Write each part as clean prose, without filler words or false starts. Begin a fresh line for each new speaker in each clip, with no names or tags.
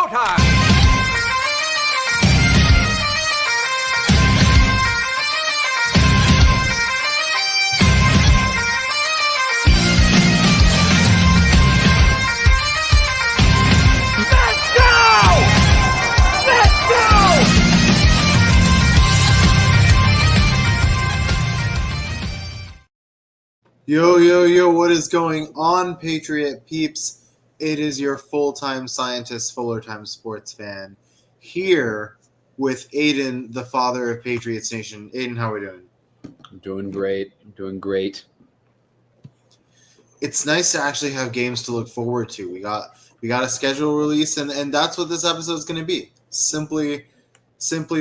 showtime.
Yo, what is going on, Patriot peeps? It is your full-time scientist, fuller-time sports fan, here with Aiden, the father of Patriots Nation. Aiden, how are we doing?
I'm doing great.
It's nice to actually have games to look forward to. We got a schedule release, and that's what this episode is going to be. Simply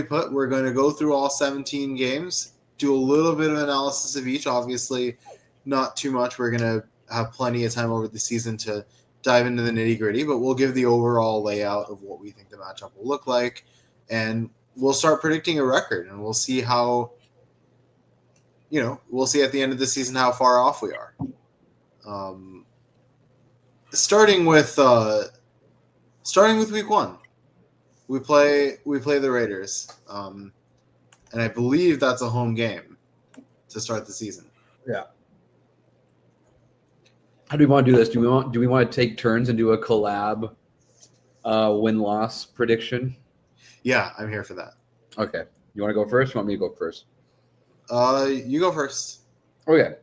put, we're going to go through all 17 games, do a little bit of analysis of each, obviously not too much. We're going to have plenty of time over the season to dive into the nitty-gritty, but we'll give the overall layout of what we think the matchup will look like, and we'll start predicting a record, and we'll see how, we'll see at the end of the season how far off we are. Starting with week one, we play the Raiders, and I believe that's a home game to start the season.
Yeah. How do we want to do this? Do we want to take turns and do a collab win-loss prediction?
Yeah, I'm here for that.
Okay. You want to go first? You want me to go first?
You go first.
Okay.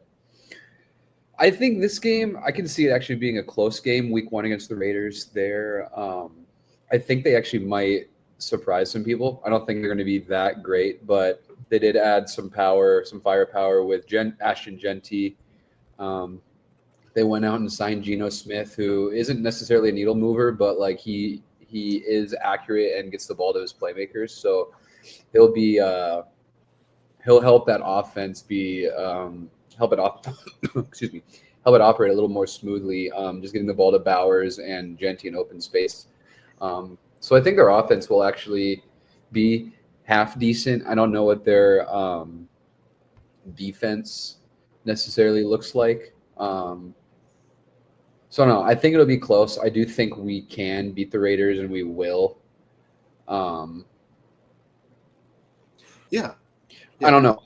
I think this game, I can see it actually being a close game, week one against the Raiders there. I think they actually might surprise some people. I don't think they're going to be that great, but they did add some firepower with Ashton Genty. They went out and signed Geno Smith, who isn't necessarily a needle mover, but like he is accurate and gets the ball to his playmakers. So he'll help that offense help it operate a little more smoothly. Just getting the ball to Bowers and Genty in open space. So I think their offense will actually be half decent. I don't know what their defense necessarily looks like. So no, I think it'll be close. I do think we can beat the Raiders, and we will.
Yeah.
I don't know.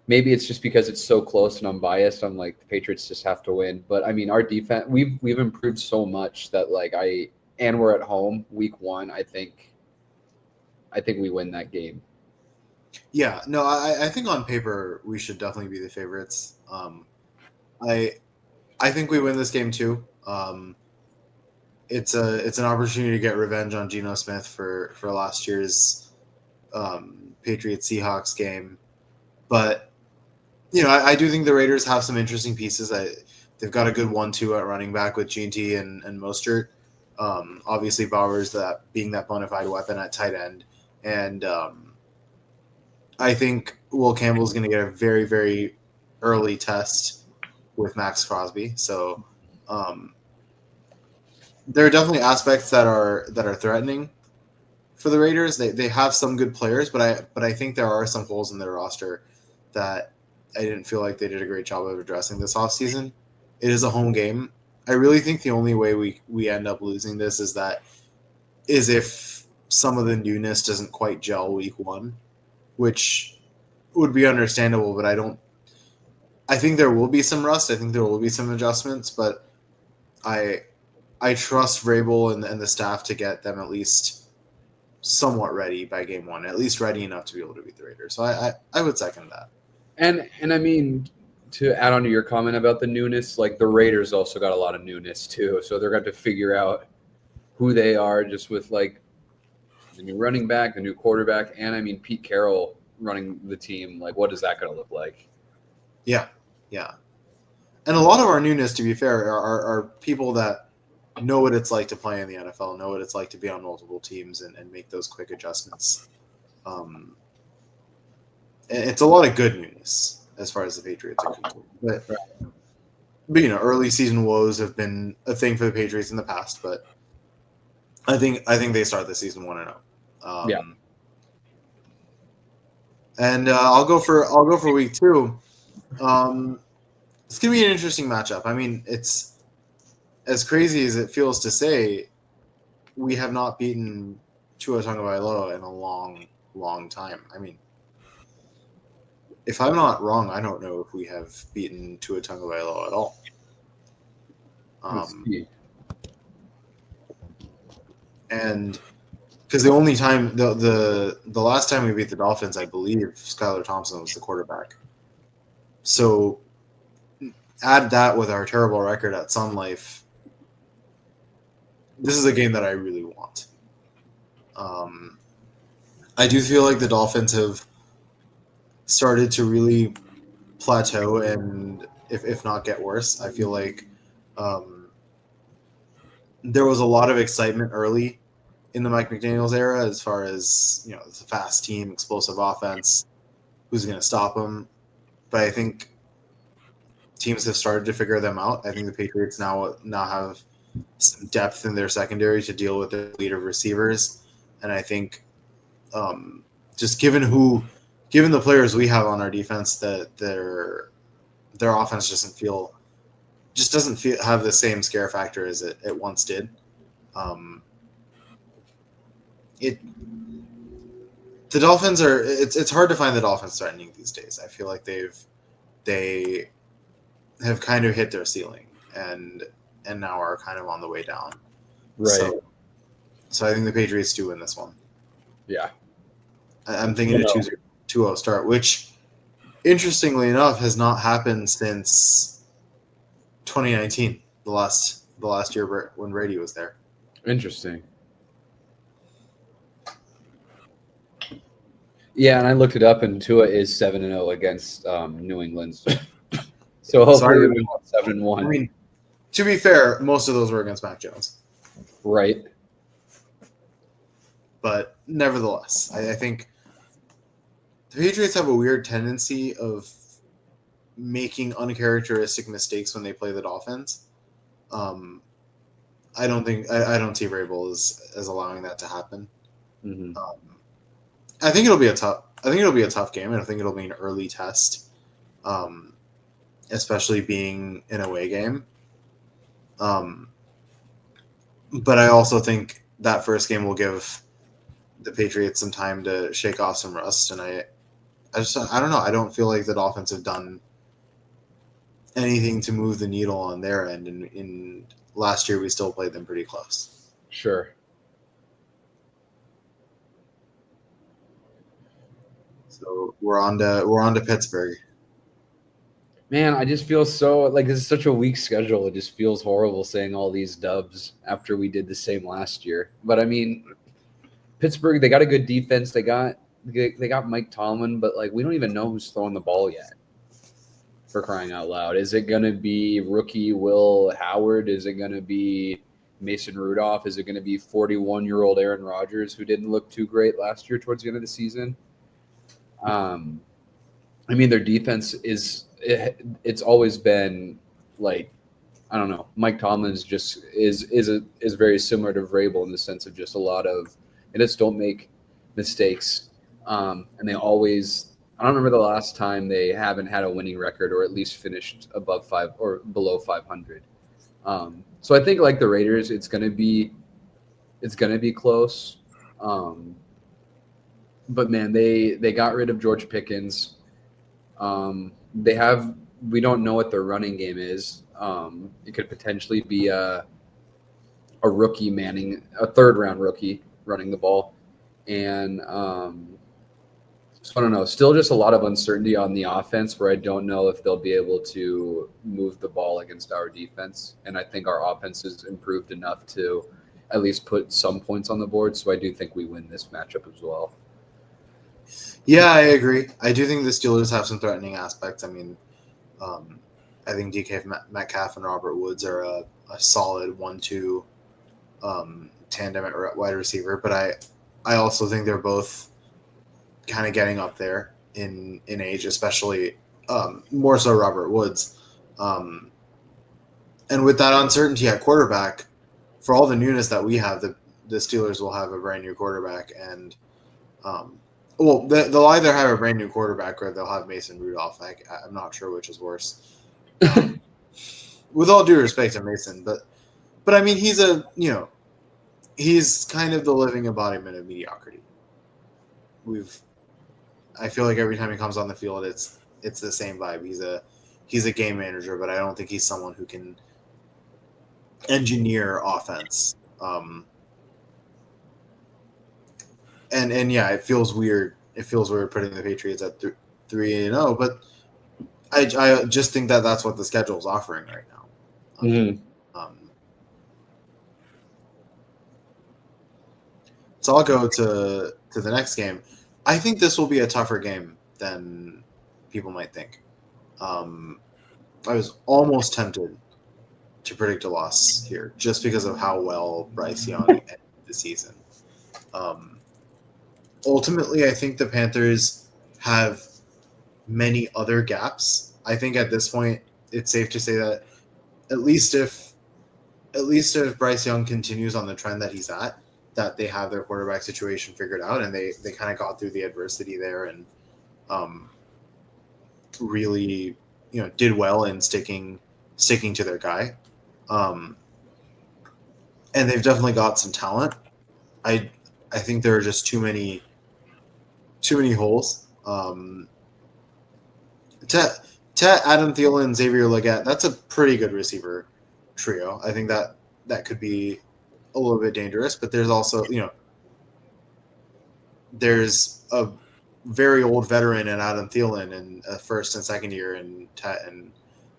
Maybe it's just because it's so close and I'm biased. I'm like, the Patriots just have to win. But I mean, our defense, we've improved so much that and we're at home week one. I think we win that game.
Yeah, no, I think on paper we should definitely be the favorites. I think we win this game too. It's an opportunity to get revenge on Geno Smith for last year's Patriots Seahawks game, but I do think the Raiders have some interesting pieces. They've got a good 1-2 at running back with Genty and Mostert. Obviously Bowers being that bona fide weapon at tight end, and I think Will Campbell's going to get a very, very early test with Max Crosby. So there are definitely aspects that are threatening for the Raiders. They have some good players, but I think there are some holes in their roster that I didn't feel like they did a great job of addressing this offseason. It is a home game. I really think the only way we end up losing this is if some of the newness doesn't quite gel week one, which would be understandable, but I think there will be some rust. I think there will be some adjustments, but I trust Vrabel and the staff to get them at least somewhat ready by game one, at least ready enough to be able to beat the Raiders. So I would second that.
And I mean, to add on to your comment about the newness, like the Raiders also got a lot of newness too. So they're going to have to figure out who they are just with like the new running back, the new quarterback, and I mean, Pete Carroll running the team. Like, what is that going to look like?
Yeah. And a lot of our newness, to be fair, are people that know what it's like to play in the NFL, know what it's like to be on multiple teams and make those quick adjustments. It's a lot of good newness as far as the Patriots are concerned. But early season woes have been a thing for the Patriots in the past, but I think they start the season 1-0.
Yeah.
And I'll go for week two. It's gonna be an interesting matchup. I mean, it's as crazy as it feels to say. we have not beaten Tua Tagovailoa in a long, long time. I mean, if I'm not wrong, I don't know if we have beaten Tua Tagovailoa at all.
Let's see.
And because the only time the last time we beat the Dolphins, I believe Skylar Thompson was the quarterback. So add that with our terrible record at Sun Life. This is a game that I really want. I do feel like the Dolphins have started to really plateau and if not get worse. I feel like there was a lot of excitement early in the Mike McDaniels era as far as, you know, it's a fast team, explosive offense, who's going to stop them. But I think teams have started to figure them out. I think the Patriots now have some depth in their secondary to deal with the lead of receivers. And I think just given the players we have on our defense, that their offense doesn't have the same scare factor as it once did. The Dolphins it's hard to find the Dolphins threatening these days. I feel like they have kind of hit their ceiling and now are kind of on the way down.
Right.
So I think the Patriots do win this one.
Yeah.
I'm thinking a 2-0 start, which interestingly enough has not happened since 2019, the last year when Brady was there.
Interesting. Yeah, and I looked it up, and Tua is 7-0 against New England. So hopefully we win 7-1.
I mean, to be fair, most of those were against Mac Jones.
Right.
But nevertheless, I think the Patriots have a weird tendency of making uncharacteristic mistakes when they play the Dolphins. I don't see Vrabel as allowing that to happen.
Mm-hmm.
I think it'll be a tough game. I don't think it'll be an early test, especially being an away game. But I also think that first game will give the Patriots some time to shake off some rust, and I don't know. I don't feel like the Dolphins have done anything to move the needle on their end. And in last year, we still played them pretty close.
Sure.
So we're on to Pittsburgh.
Man, I just feel so like this is such a weak schedule. It just feels horrible saying all these dubs after we did the same last year. But I mean, Pittsburgh, they got a good defense. They got Mike Tomlin, but like we don't even know who's throwing the ball yet. For crying out loud, is it gonna be rookie Will Howard? Is it gonna be Mason Rudolph? Is it gonna be 41-year-old Aaron Rodgers, who didn't look too great last year towards the end of the season? I mean, their defense it's always been like, I don't know. Mike Tomlin is very similar to Vrabel in the sense of just a lot of, they just don't make mistakes. And they always, I don't remember the last time they haven't had a winning record or at least finished above 5 or below 500. So I think like the Raiders, it's gonna be close. But man, they got rid of George Pickens. We don't know what their running game is. It could potentially be a rookie Manning, a third-round rookie running the ball. And so I don't know. Still just a lot of uncertainty on the offense where I don't know if they'll be able to move the ball against our defense. And I think our offense has improved enough to at least put some points on the board. So I do think we win this matchup as well.
Yeah, I agree. I do think the Steelers have some threatening aspects. I mean, I think DK Metcalf and Robert Woods are a solid 1-2 tandem at wide receiver, but I also think they're both kind of getting up there in age, especially more so Robert Woods. And with that uncertainty at quarterback, for all the newness that we have, the Steelers will have a brand new quarterback, and they'll either have a brand new quarterback or they'll have Mason Rudolph. I'm not sure which is worse. With all due respect to Mason, but I mean he's a he's kind of the living embodiment of mediocrity. I feel like every time he comes on the field, it's the same vibe. He's a game manager, but I don't think he's someone who can engineer offense. And yeah, it feels weird. It feels weird putting the Patriots at 3-0, but I just think that that's what the schedule is offering right now. So I'll go to the next game. I think this will be a tougher game than people might think. I was almost tempted to predict a loss here just because of how well Bryce Young ended the season. Ultimately, I think the Panthers have many other gaps. I think at this point, it's safe to say that at least if Bryce Young continues on the trend that he's at, that they have their quarterback situation figured out, and they kind of got through the adversity there and really did well in sticking to their guy. And they've definitely got some talent. I think there are just too many holes. Adam Thielen, Xavier Legette, that's a pretty good receiver trio. I think that could be a little bit dangerous, but there's also, there's a very old veteran in Adam Thielen and a first and second year in Tet and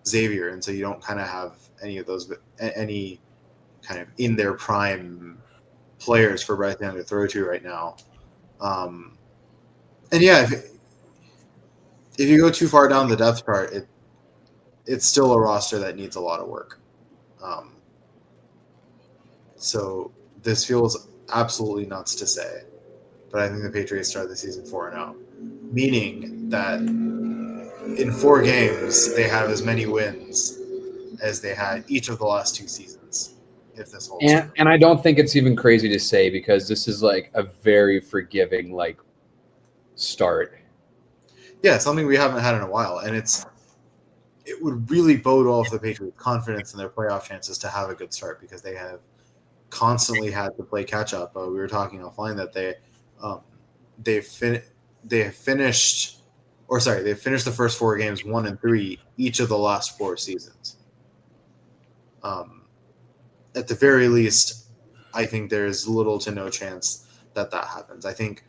Xavier, and so you don't kind of have any kind of in their prime players for Bryce Young to throw to right now. And yeah, if you go too far down the depth chart, it's still a roster that needs a lot of work. So this feels absolutely nuts to say, but I think the Patriots start the season 4-0, meaning that in 4 games they have as many wins as they had each of the last 2 seasons. If this holds true.
And I don't think it's even crazy to say because this is like a very forgiving start.
Yeah, something we haven't had in a while, and it would really bode well for the Patriots' confidence in their playoff chances to have a good start because they have constantly had to play catch up. We were talking offline that they finished the first 4 games 1-3 each of the last 4 seasons. At the very least, I think there's little to no chance that happens. I think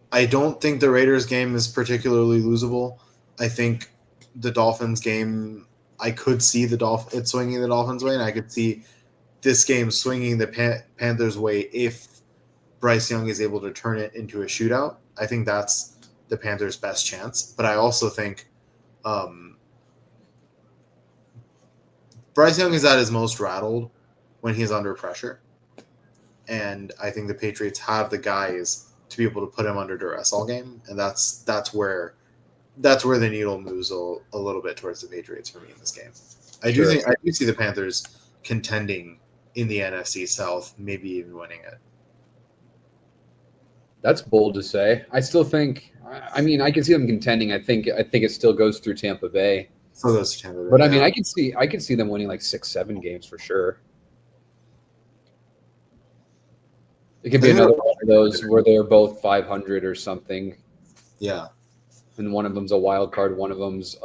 I don't think the Raiders game is particularly losable. I think the Dolphins game, I could see it swinging the Dolphins' way, and I could see this game swinging the Panthers' way if Bryce Young is able to turn it into a shootout. I think that's the Panthers' best chance. But I also think Bryce Young is at his most rattled when he's under pressure. And I think the Patriots have the guys to be able to put him under duress all game. And that's where the needle moves a little bit towards the Patriots for me in this game. I do see the Panthers contending in the NFC South, maybe even winning it.
That's bold to say. I still think. I mean, I can see them contending. I think it still goes through Tampa Bay.
Still goes to Tampa Bay.
But I mean, I can see them winning 6-7 games for sure. It could be another one of those where they're both 500 or something.
Yeah.
And one of them's a wild card. One of them's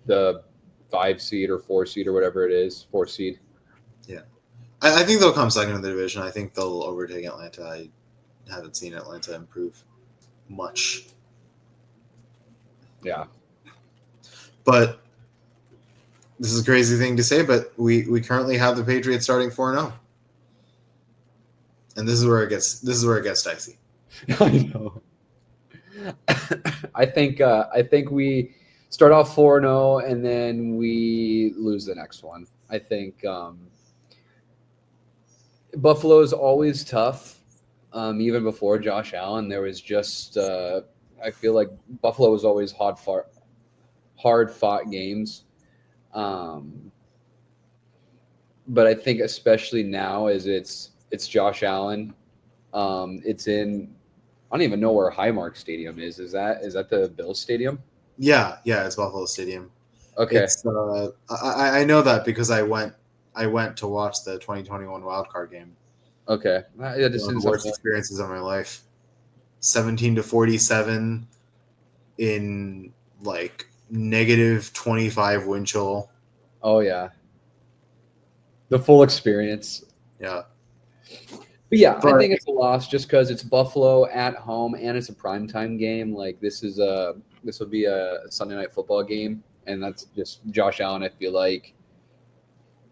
the 5 seed or 4 seed or whatever it is, 4 seed.
Yeah. I think they'll come second in the division. I think they'll overtake Atlanta. I haven't seen Atlanta improve much.
Yeah.
But this is a crazy thing to say, but we currently have the Patriots starting 4-0. And this is where it gets dicey.
I know. I think we start off 4-0 and then we lose the next one. I think Buffalo's always tough. Even before Josh Allen, there was just I feel like Buffalo was always hard fought games. But I think especially now as it's Josh Allen. It's in I don't even know where Highmark Stadium is. Is that the Bills Stadium?
Yeah, it's Buffalo Stadium.
Okay.
It's, I know that because I went I went to watch the 2021 wildcard game.
Okay, yeah, this
One of
is
the worst experiences of my life. 17-47 in like -25 wind chill.
Oh yeah, the full experience.
Yeah,
But yeah, I
but
think it's a loss just because it's Buffalo at home and it's a primetime game. Like this will be a Sunday night football game, and that's just Josh Allen. I feel like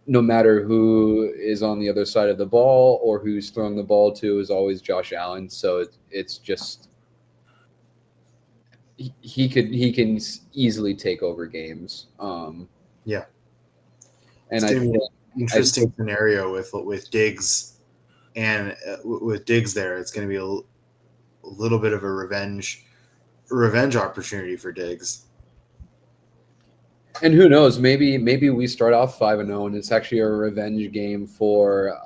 no matter who is on the other side of the ball or who's throwing the ball to is always Josh Allen. So it's just he can easily take over games.
yeah,
And
it's
I
going to be
think
an interesting scenario with Diggs and with Diggs there. It's going to be a little bit of a revenge opportunity for Diggs.
and who knows? Maybe we start off 5-0, and it's actually a revenge game for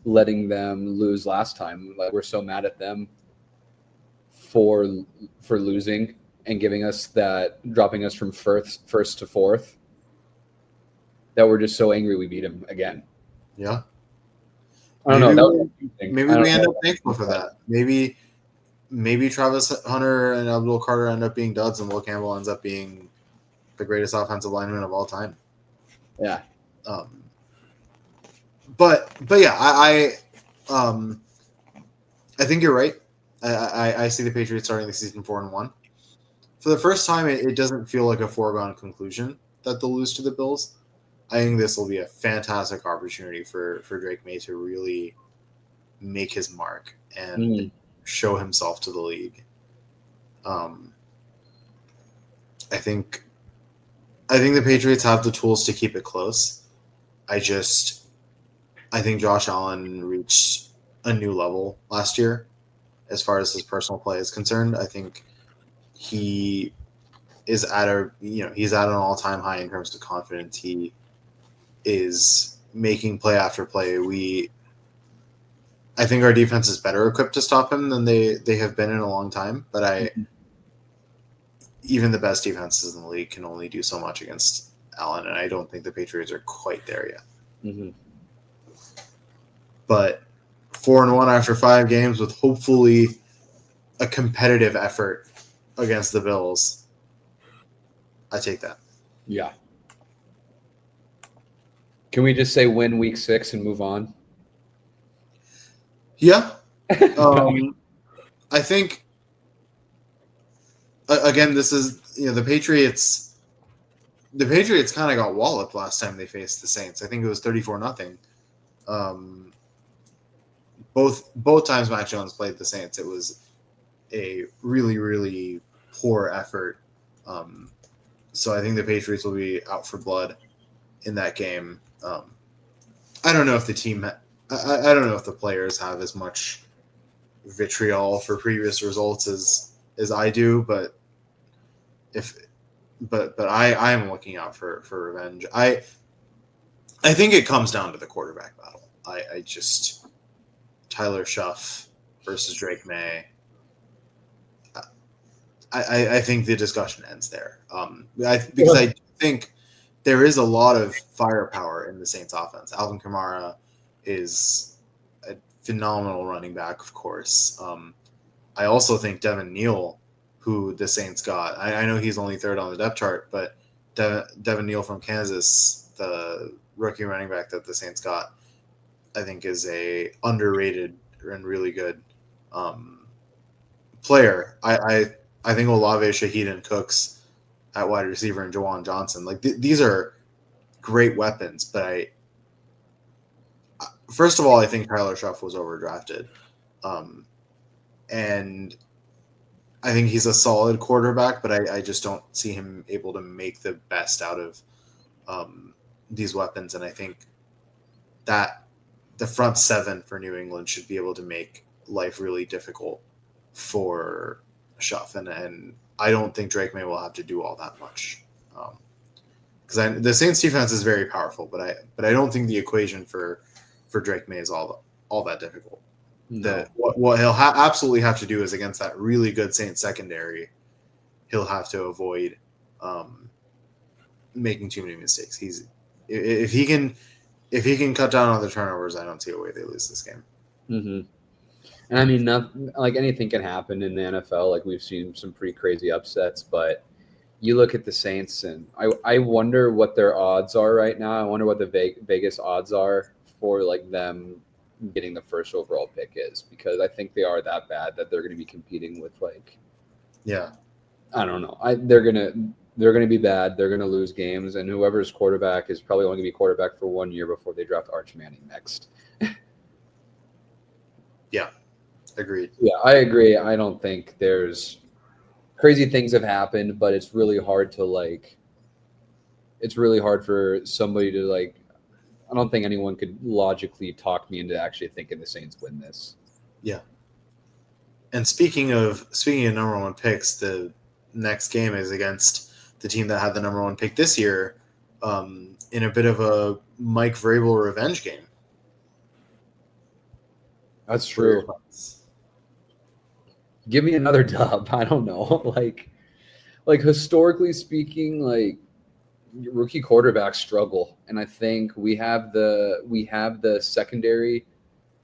letting them lose last time. Like we're so mad at them for losing and giving us that, dropping us from first to fourth, that we're just so angry we beat him again.
Yeah,
I don't know. That was
maybe we end up thankful for that. Maybe Travis Hunter and Abdul Carter end up being duds, and Will Campbell ends up being the greatest offensive lineman of all time.
Yeah.
But yeah, I think you're right. I see the Patriots starting the season 4-1. For the first time, it doesn't feel like a foregone conclusion that they'll lose to the Bills. I think this will be a fantastic opportunity for Drake May to really make his mark and show himself to the league. I think the Patriots have the tools to keep it close. I think Josh Allen reached a new level last year as far as his personal play is concerned. I think he is he's at an all-time high in terms of confidence. He is making play after play. I think our defense is better equipped to stop him than they have been in a long time, but even the best defenses in the league can only do so much against Allen, and I don't think the Patriots are quite there yet.
Mm-hmm.
But 4-1 after 5 games with hopefully a competitive effort against the Bills, I take that.
Yeah. Can we just say win week 6 and move on?
Yeah. I think, again, this is, the Patriots kind of got walloped last time they faced the Saints. I think it was 34-0. Both times Mac Jones played the Saints, it was a really, really poor effort. So I think the Patriots will be out for blood in that game. I don't know if the team, I don't know if the players have as much vitriol for previous results as I do, but I am looking out for revenge. I think it comes down to the quarterback battle. I just Tyler Shuff versus Drake May. I think the discussion ends there. Because I think there is a lot of firepower in the Saints offense. Alvin Kamara is a phenomenal running back, of course. I also think Devin Neal, who the Saints got, I know he's only third on the depth chart, but Devin Neal from Kansas, the rookie running back that the Saints got, I think is a underrated and really good player. I think Olave, Shaheed, and Cooks at wide receiver and Jawan Johnson, like these are great weapons. But first of all, I think Tyler Shuff was overdrafted, and I think he's a solid quarterback. But I just don't see him able to make the best out of these weapons. And I think that the front seven for New England should be able to make life really difficult for Shuff, and I don't think Drake May will have to do all that much, because the Saints defense is very powerful, but I don't think the equation for Drake May is all that difficult. No. What he'll absolutely have to do is against that really good Saints secondary, he'll have to avoid making too many mistakes. If he can if he can cut down on the turnovers, I don't see a way they lose this game.
Mm-hmm. And I mean, not like anything can happen in the NFL. Like we've seen some pretty crazy upsets, but you look at the Saints, and I wonder what their odds are right now. I wonder what the Vegas odds are for like them getting the first overall pick is, because I think they are that bad that they're going to be competing with like,
Yeah.
I don't know. They're gonna be bad. They're gonna lose games, and whoever's quarterback is probably only gonna be quarterback for 1 year before they draft Arch Manning next.
Yeah. Agreed.
Yeah, I agree. I don't think there's crazy things have happened, but it's really hard to like. It's really hard for somebody to like. I don't think anyone could logically talk me into actually thinking the Saints win this.
Yeah. And speaking of number one picks, the next game is against the team that had the number one pick this year, in a bit of a Mike Vrabel revenge game.
That's true. Give me another dub. I don't know. Like historically speaking, like rookie quarterbacks struggle, and I think we have the secondary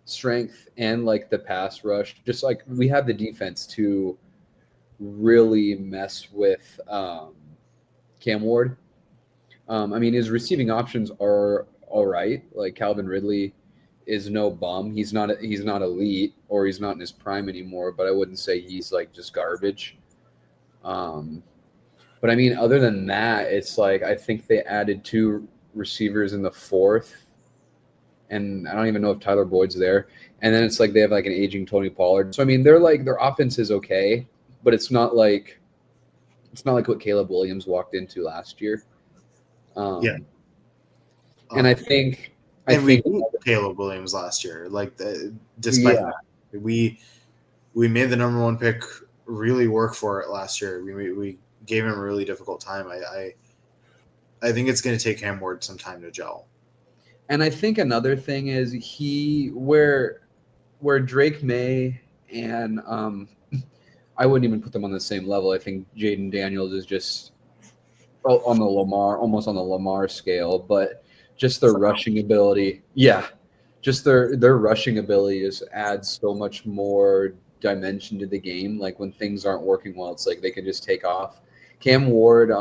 strength and like the pass rush. Just like we have the defense to really mess with Cam Ward. I mean, his receiving options are all right. Like Calvin Ridley is no bum. He's not elite, or he's not in his prime anymore. But I wouldn't say he's like just garbage. But I mean, other than that, it's like I think they added 2 receivers in the 4th, and I don't even know if Tyler Boyd's there. And then it's like they have like an aging Tony Pollard. So I mean, they're like their offense is okay, but it's not like what Caleb Williams walked into last year.
Yeah.
And I think
we beat Caleb Williams last year. Like despite that, we made the number one pick really work for it last year. We gave him a really difficult time. I think it's going to take Cam Ward some time to gel.
And I think another thing is where Drake May and I wouldn't even put them on the same level. I think Jaden Daniels is just on the almost on the Lamar scale, but just their rushing ability. Yeah. Just their rushing ability just adds so much more dimension to the game. Like when things aren't working well, it's like they can just take off. Cam Ward,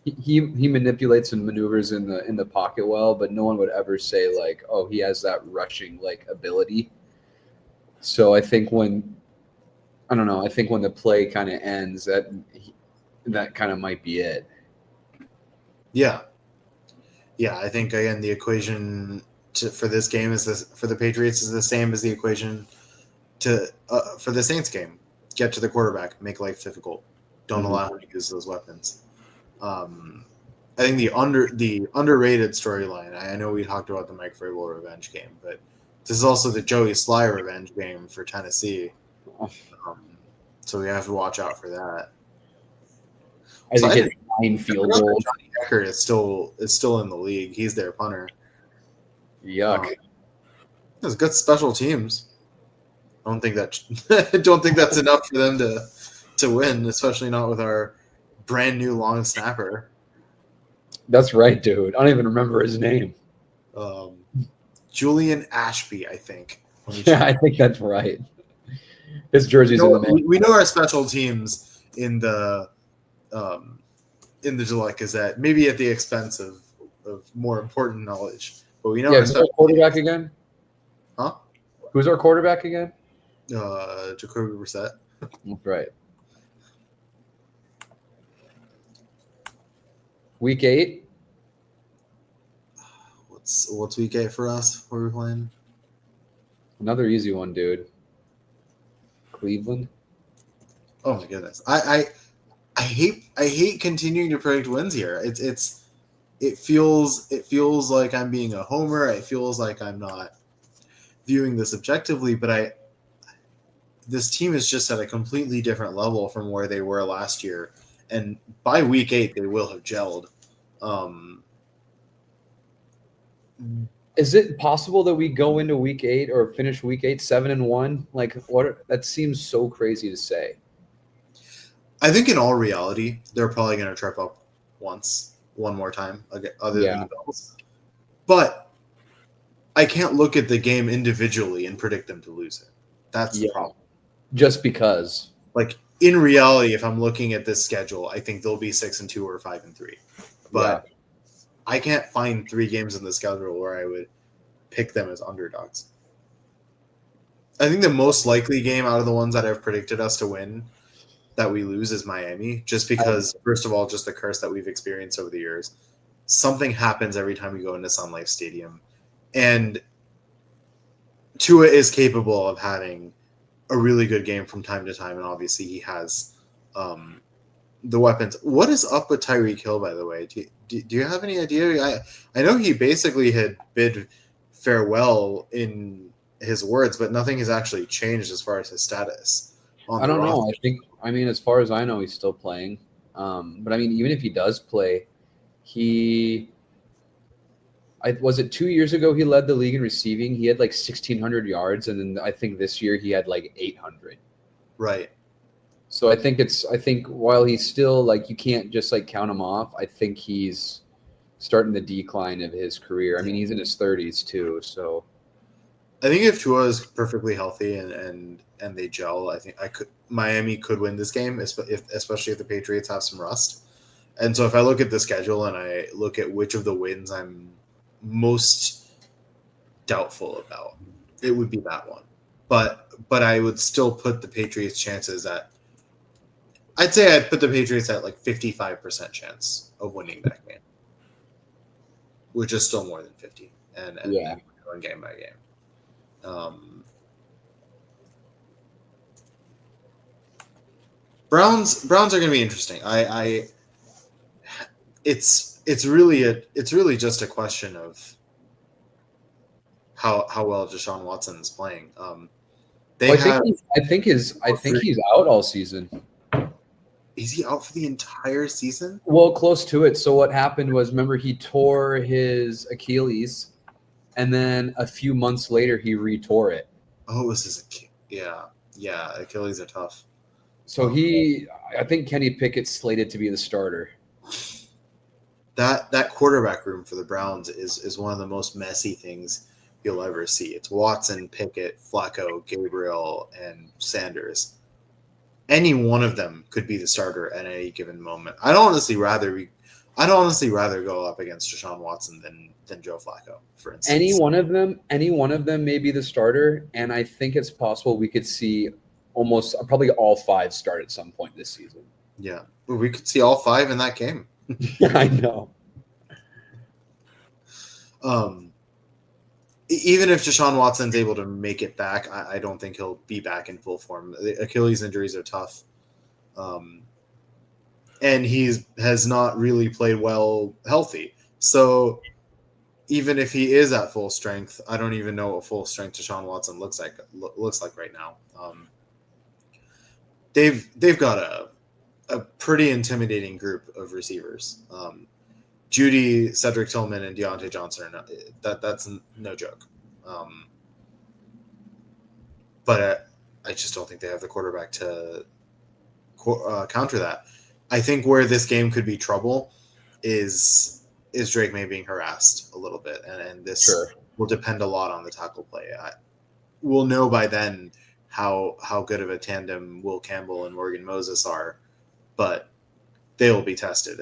he manipulates and maneuvers in the pocket well, but no one would ever say like, oh, he has that rushing like ability. So I think when the play kind of ends, that kind of might be it.
Yeah. Yeah, I think again the equation for this game for the Patriots is the same as the equation for the Saints game. Get to the quarterback, make life difficult. Don't allow him to use those weapons. I think the underrated storyline. I know we talked about the Mike Vrabel revenge game, but this is also the Joey Sly revenge game for Tennessee. So we have to watch out for that.
I think it's 9 field goals.
Johnny Eckert is still in the league. He's their punter.
Yuck.
There's good special teams. I don't think that's enough for them to win, especially not with our brand new long snapper.
That's right, dude. I don't even remember his name.
Julian Ashby, I think.
Yeah, I think that's right. His jersey's in the mail.
We know our special teams in the Gillette Gazette, maybe at the expense of more important knowledge. But we know
who's our quarterback again?
Huh?
Who's our quarterback again?
Jacoby Brissett.
That's right. Week 8.
What's week 8 for us? What are we playing?
Another easy one, dude. Cleveland.
Oh my goodness. I hate continuing to predict wins here. It feels like I'm being a homer. It feels like I'm not viewing this objectively, but this team is just at a completely different level from where they were last year. And by week 8, they will have gelled.
Is it possible that we go into week 8 or finish week 8 7-1? Like, what? That seems so crazy to say.
I think in all reality, they're probably going to trip up one more time, other than the Bills. But I can't look at the game individually and predict them to lose it. That's the
Yeah,
problem.
just because.
Like in reality, if I'm looking at this schedule, I think they'll be 6-2 or 5-3.
Yeah.
But I can't find 3 games in the schedule where I would pick them as underdogs. I think the most likely game out of the ones that I've predicted us to win that we lose is Miami, just because, first of all, just the curse that we've experienced over the years. Something happens every time we go into Sun Life Stadium. And Tua is capable of having a really good game from time to time, and obviously he has the weapons. What is up with Tyreek Hill, by the way? Do you have any idea? I know he basically had bid farewell in his words, but nothing has actually changed as far as his status on
I
the
don't know.
roster.
I mean, as far as I know, he's still playing. But I mean, even if he does play, he was it 2 years ago he led the league in receiving. He had like 1,600 yards, and then I think this year he had like 800.
Right.
So I think while he's still like you can't just like count him off. I think he's starting the decline of his career. I mean, he's in his 30s too. So
I think if Tua is perfectly healthy and they gel, I think Miami could win this game, especially if the Patriots have some rust. And so if I look at the schedule and I look at which of the wins I'm most doubtful about, it would be that one. But I would still put the Patriots' chances at. I'd say I'd put the Patriots at like 55% chance of winning that game, which is still more than 50, and
yeah,
being going game by game. Browns are going to be interesting. It's really just a question of how well Deshaun Watson is playing. They
well,
have.
I think he's out all season.
Is he out for the entire season?
Well, close to it. So what happened was, remember, he tore his Achilles, and then a few months later he retore it.
Oh, it was his. Yeah. Achilles are tough.
So I think Kenny Pickett's slated to be the starter.
That quarterback room for the Browns is one of the most messy things you'll ever see. It's Watson, Pickett, Flacco, Gabriel, and Sanders. Any one of them could be the starter at any given moment. I'd honestly rather go up against Deshaun Watson than Joe Flacco, for instance.
Any one of them may be the starter, and I think it's possible we could see almost probably all 5 start at some point this season.
Yeah, we could see all 5 in that game.
I know.
Even if Deshaun Watson's able to make it back, I don't think he'll be back in full form. The Achilles injuries are tough. And he has not really played well healthy. So even if he is at full strength, I don't even know what full strength Deshaun Watson looks like right now. They've got a pretty intimidating group of receivers. Judy, Cedric Tillman, and Deontay Johnson that's no joke. But I just don't think they have the quarterback to counter that. I think where this game could be trouble is Drake May being harassed a little bit, and this will depend a lot on the tackle play. We'll know by then how good of a tandem Will Campbell and Morgan Moses are, but they will be tested.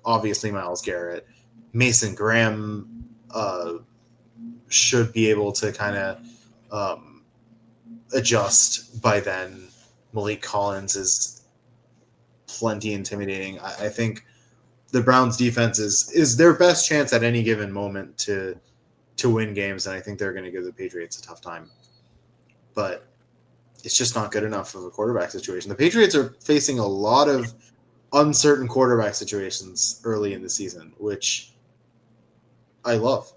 Obviously, Myles Garrett, Mason Graham should be able to kind of adjust by then. Malik Collins is plenty intimidating. I think the Browns defense is their best chance at any given moment to win games, and I think they're going to give the Patriots a tough time. But it's just not good enough of a quarterback situation. The Patriots are facing a lot of uncertain quarterback situations early in the season, which I love.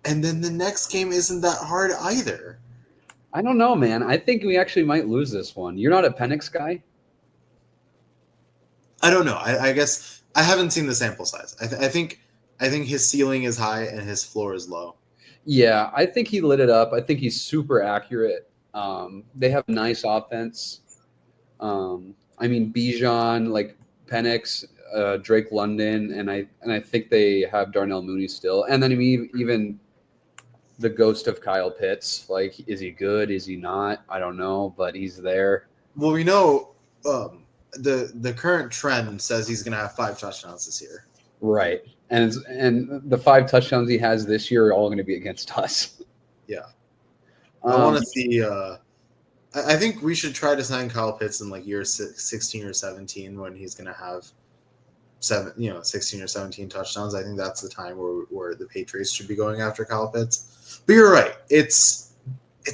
And then the next game isn't that hard either.
I don't know, man. I think we actually might lose this one. You're not a Penix guy?
I don't know. I guess I haven't seen the sample size. I think his ceiling is high and his floor is low.
Yeah, I think he lit it up. I think he's super accurate. They have nice offense. I mean, Bijan, like Penix, Drake London, and I think they have Darnell Mooney still. And then I mean, even the ghost of Kyle Pitts. Like, is he good? Is he not? I don't know, but he's there.
Well, we know the current trend says he's going to have 5 touchdowns this year.
Right. And the 5 touchdowns he has this year are all going to be against us.
Yeah. I want to see. I think we should try to sign Kyle Pitts in like year 16 or 17 when he's going to have 16 or 17 touchdowns. I think that's the time where the Patriots should be going after Kyle Pitts. But you're right. It's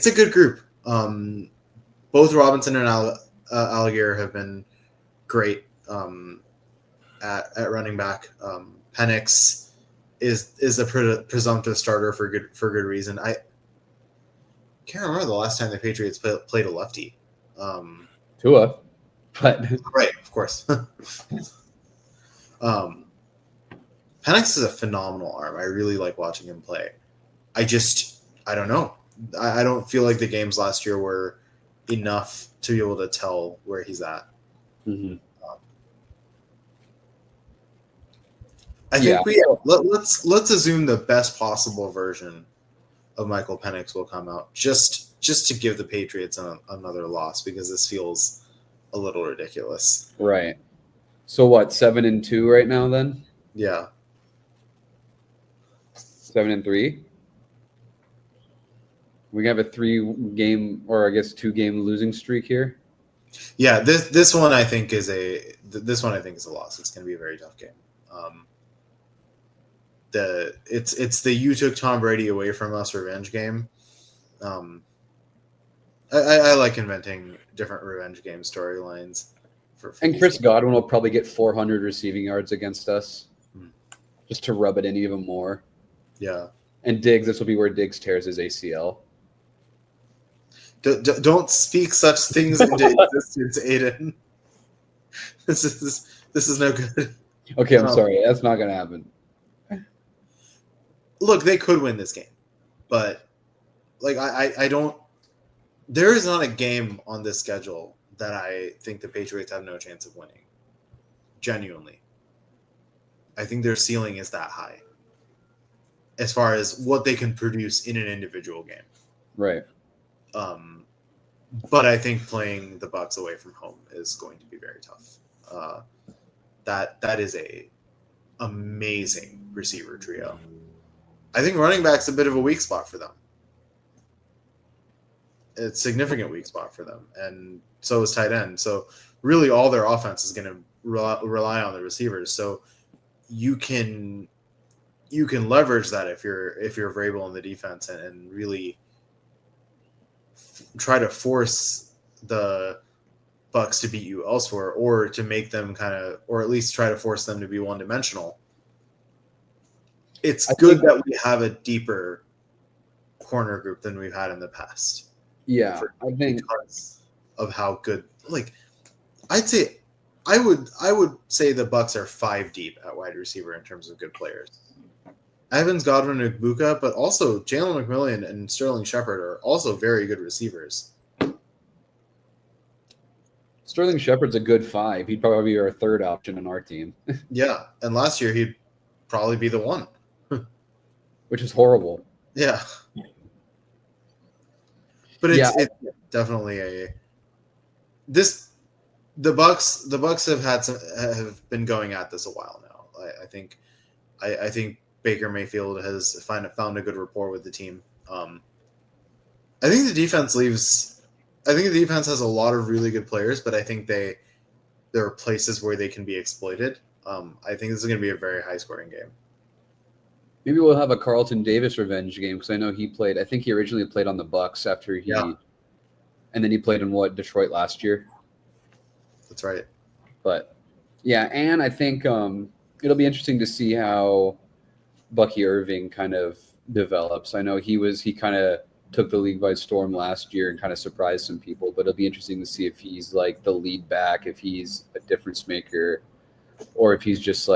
a good group. Both Robinson and Alligator have been great at running back. Penix is a presumptive starter for good reason. I can't remember the last time the Patriots played a lefty.
Tua, but
right, of course. Penix is a phenomenal arm. I really like watching him play. I don't know. I don't feel like the games last year were enough to be able to tell where he's at.
Mm-hmm.
I think let's assume the best possible version of Michael Penix will come out just to give the Patriots another loss, because this feels a little ridiculous.
Right. So what? 7-2 right now then?
Yeah.
7-3. We have a 3-game or I guess 2-game losing streak here.
Yeah, this one I think is a loss. It's going to be a very tough game. It's the you took Tom Brady away from us revenge game. I like inventing different revenge game storylines.
And Chris Godwin will probably get 400 receiving yards against us, just to rub it in even more.
Yeah.
And Diggs, this will be where Diggs tears his ACL.
Don't speak such things into existence, Aiden. This is no good.
Okay, I'm sorry. That's not going to happen.
Look, they could win this game, but like I don't. There is not a game on this schedule that I think the Patriots have no chance of winning. Genuinely, I think their ceiling is that high as far as what they can produce in an individual game.
Right.
But I think playing the Bucs away from home is going to be very tough. That is a amazing receiver trio. I think running back's a bit of a weak spot for them. It's a significant weak spot for them, and so is tight end. So really, all their offense is going to rely on the receivers. So you can leverage that if you're Vrabel in the defense and really try to force the Bucs to beat you elsewhere, or to make them or at least try to force them to be one-dimensional. It's good that we have a deeper corner group than we've had in the past.
Yeah, I think
because of how good. Like, I would say the Bucs are 5 deep at wide receiver in terms of good players. Evans, Godwin, and Ibuka, but also Jalen McMillan and Sterling Shepard are also very good receivers.
Sterling Shepard's a good 5. He'd probably be our 3rd option in our team.
Yeah, and last year he'd probably be the 1.
Which is horrible.
Yeah. But it's definitely the Bucs have been going at this a while now. I think Baker Mayfield has found a good rapport with the team. I think the defense has a lot of really good players, but I think there are places where they can be exploited. I think this is going to be a very high scoring game.
Maybe we'll have a Carlton Davis revenge game, because I know he played. I think he originally played on the Bucs after and then he played in Detroit last year.
That's right.
But yeah, and I think it'll be interesting to see how Bucky Irving kind of develops. I know he kind of took the league by storm last year and kind of surprised some people, but it'll be interesting to see if he's like the lead back, if he's a difference maker, or if he's just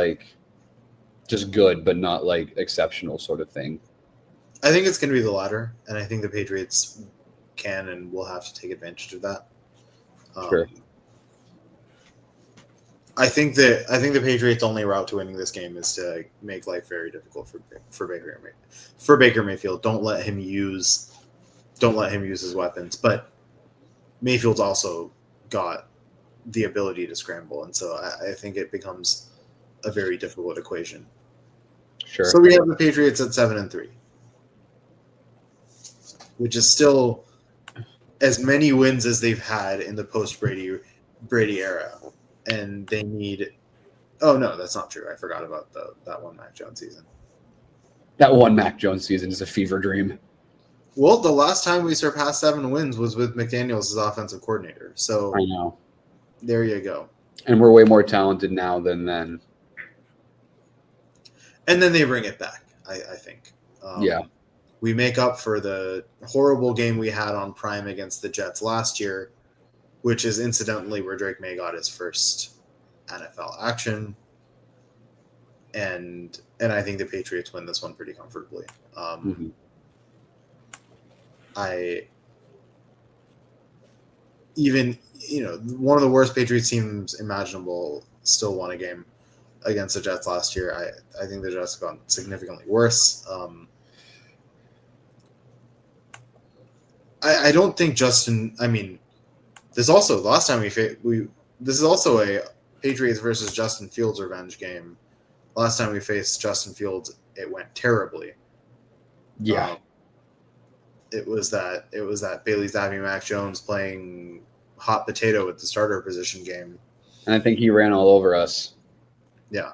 good but not like exceptional sort of thing.
I think it's going to be the latter, and I think the Patriots can and will have to take advantage of that.
Sure.
I think the Patriots' only route to winning this game is to make life very difficult for Baker Mayfield. Don't let him use his weapons. But Mayfield's also got the ability to scramble, and so I think it becomes a very difficult equation.
Sure.
So we have the Patriots at 7-3, which is still as many wins as they've had in the post Brady era, and they need. Oh no, that's not true. I forgot about that one Mac Jones season.
That one Mac Jones season is a fever dream.
Well, the last time we surpassed 7 wins was with McDaniels as offensive coordinator. So
I know.
There you go.
And we're way more talented now than then.
And then they bring it back, I think.
Yeah.
We make up for the horrible game we had on Prime against the Jets last year, which is incidentally where Drake May got his first NFL action. And I think the Patriots win this one pretty comfortably. One of the worst Patriots teams imaginable still won a game against the Jets last year. I think the Jets have gone significantly worse. I don't think Justin. I mean, this also the last time this is also a Patriots versus Justin Fields revenge game. Last time we faced Justin Fields, it went terribly.
Yeah.
It was that Bailey Zappi Mac Jones playing hot potato at the starter position game.
And I think he ran all over us.
Yeah.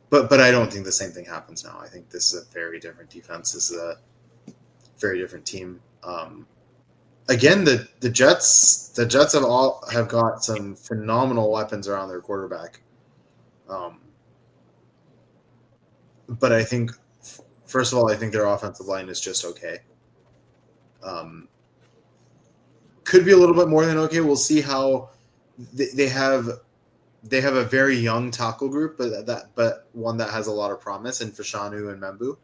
But I don't think the same thing happens now. I think this is a very different defense. This is a very different team. Again, the Jets have got some phenomenal weapons around their quarterback. But I think, first of all, I think their offensive line is just okay. Could be a little bit more than okay. We'll see how they have a very young tackle group, but one that has a lot of promise in Fashanu and Membu.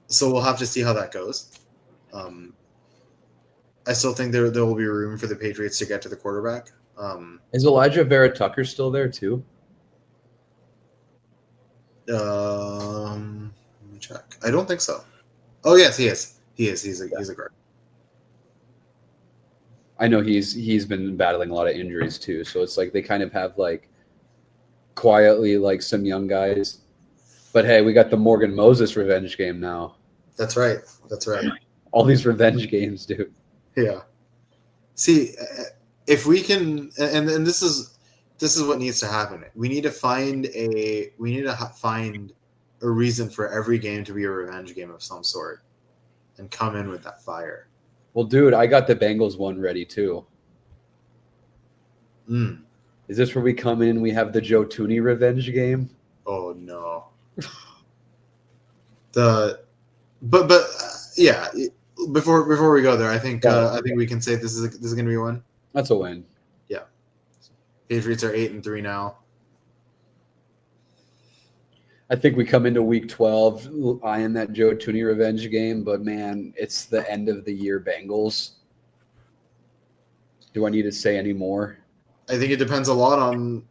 So we'll have to see how that goes. I still think there will be room for the Patriots to get to the quarterback.
Is Elijah Vera Tucker still there too?
Let me check. I don't think so. Oh yes, he is. He's a guard.
I know he's been battling a lot of injuries too, so it's like they kind of have like quietly like some young guys. But hey, we got the Morgan Moses revenge game now.
That's right.
All these revenge games, dude.
Yeah. See, if we can, and this is what needs to happen. We need to find a reason for every game to be a revenge game of some sort, and come in with that fire.
Well, dude, I got the Bengals one ready too. Is this where we come in and we have the Joe Tooney revenge game?
Oh no. Yeah. Before we go there, I think we can say this is going to be one.
That's a win.
Yeah. Patriots are 8-3 now.
I think we come into week 12 eyeing that Joe Tooney revenge game, but man, it's the end of the year Bengals. Do I need to say any more?
I think it depends a lot on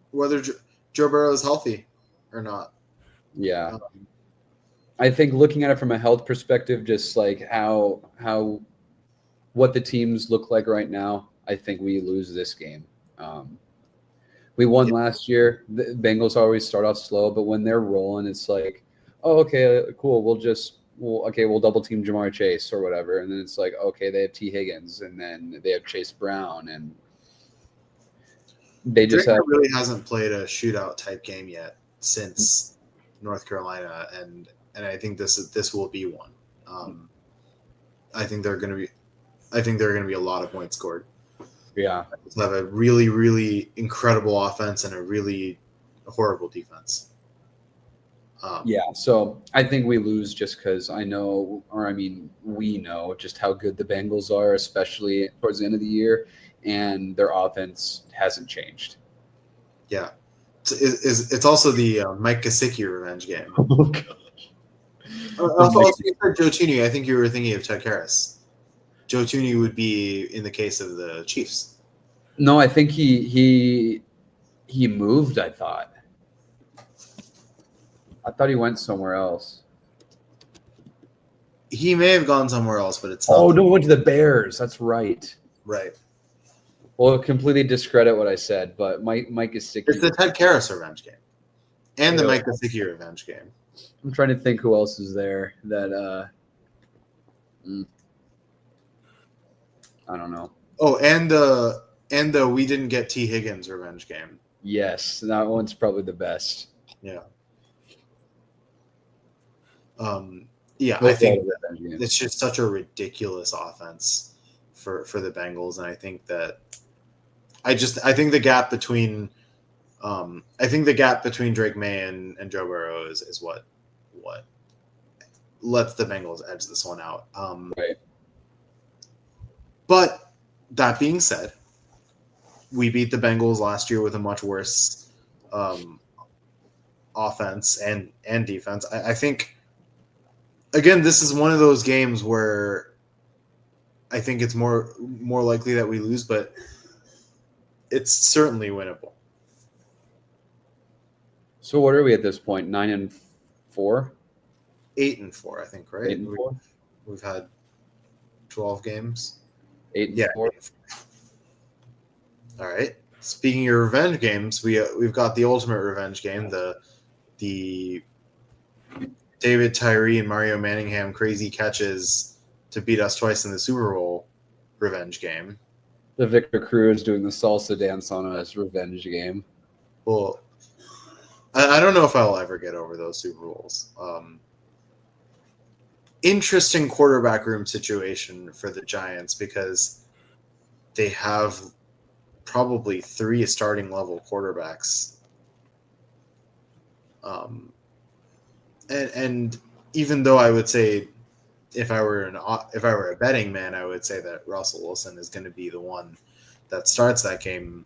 whether Joe Burrow is healthy or not.
Yeah. I think looking at it from a health perspective, just like what the teams look like right now, I think we lose this game. We won last year. The Bengals always start off slow, but when they're rolling, it's like, oh, okay, cool. We'll double team Jamar Chase or whatever, and then it's like, okay, they have T. Higgins, and then they have Chase Brown, and they just
really hasn't played a shootout type game yet since North Carolina, and I think this will be one. I think there are going to be a lot of points scored.
Yeah,
they have a really, really incredible offense and a really horrible defense.
So I think we lose just because we know just how good the Bengals are, especially towards the end of the year, and their offense hasn't changed.
Yeah, it's also the Mike Gesicki revenge game.
Oh gosh.
Also, you said Joe Tooney. I think you were thinking of Ted Karras. Joe Thuney would be in the case of the Chiefs.
No, I think he moved. I thought he went somewhere else.
He may have gone somewhere else, but it's not.
Oh no, he went to the Bears. That's right.
Right.
Well, completely discredit what I said, but Mike Gesicki.
It's the Ted Karras revenge game, and the
Yeah.
Mike Gesicki revenge game.
I'm trying to think who else is there that I don't know.
Oh, and the we didn't get T. Higgins revenge game.
Yes, that one's probably the best.
Yeah. Yeah, I think it's just such a ridiculous offense for the Bengals, and I think that I think the gap between Drake May and Joe Burrow is what lets the Bengals edge this one out.
Right.
But that being said, we beat the Bengals last year with a much worse offense and defense. I think, again, this is one of those games where I think it's more likely that we lose, but it's certainly winnable.
So what are we at this point? 9-4?
8-4, I think, right?
8-4?
We've had 12 games.
8-4?
All right. Speaking of revenge games, we've got the ultimate revenge game, the David Tyree and Mario Manningham crazy catches to beat us twice in the Super Bowl revenge game.
The Victor Cruz doing the salsa dance on us revenge game.
Well, I don't know if I'll ever get over those Super Bowls. Interesting quarterback room situation for the Giants because they have probably 3 starting level quarterbacks. And even though I would say if I were a betting man, I would say that Russell Wilson is going to be the one that starts that game.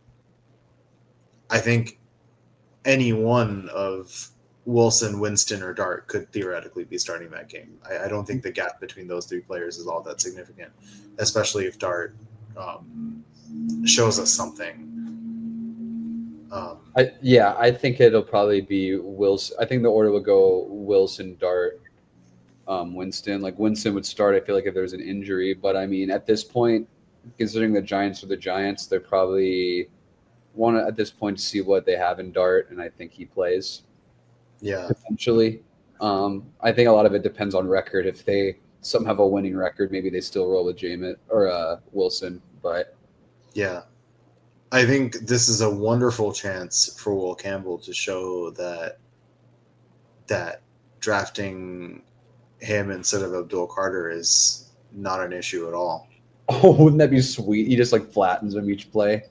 I think any one of Wilson, Winston, or Dart could theoretically be starting that game. I don't think the gap between those 3 players is all that significant, especially if Dart shows us something.
I think it'll probably be Wilson. I think the order would go Wilson, Dart, Winston. Like Winston would start, I feel like, if there's an injury. But I mean, at this point, considering the Giants are the Giants, they're probably want to at this point to see what they have in Dart, and I think he plays.
Yeah,
potentially. I think a lot of it depends on record. If they somehow have a winning record, maybe they still roll with Jameis or Wilson. But
yeah, I think this is a wonderful chance for Will Campbell to show that drafting him instead of Abdul Carter is not an issue at all.
Oh, wouldn't that be sweet? He just like flattens him each play.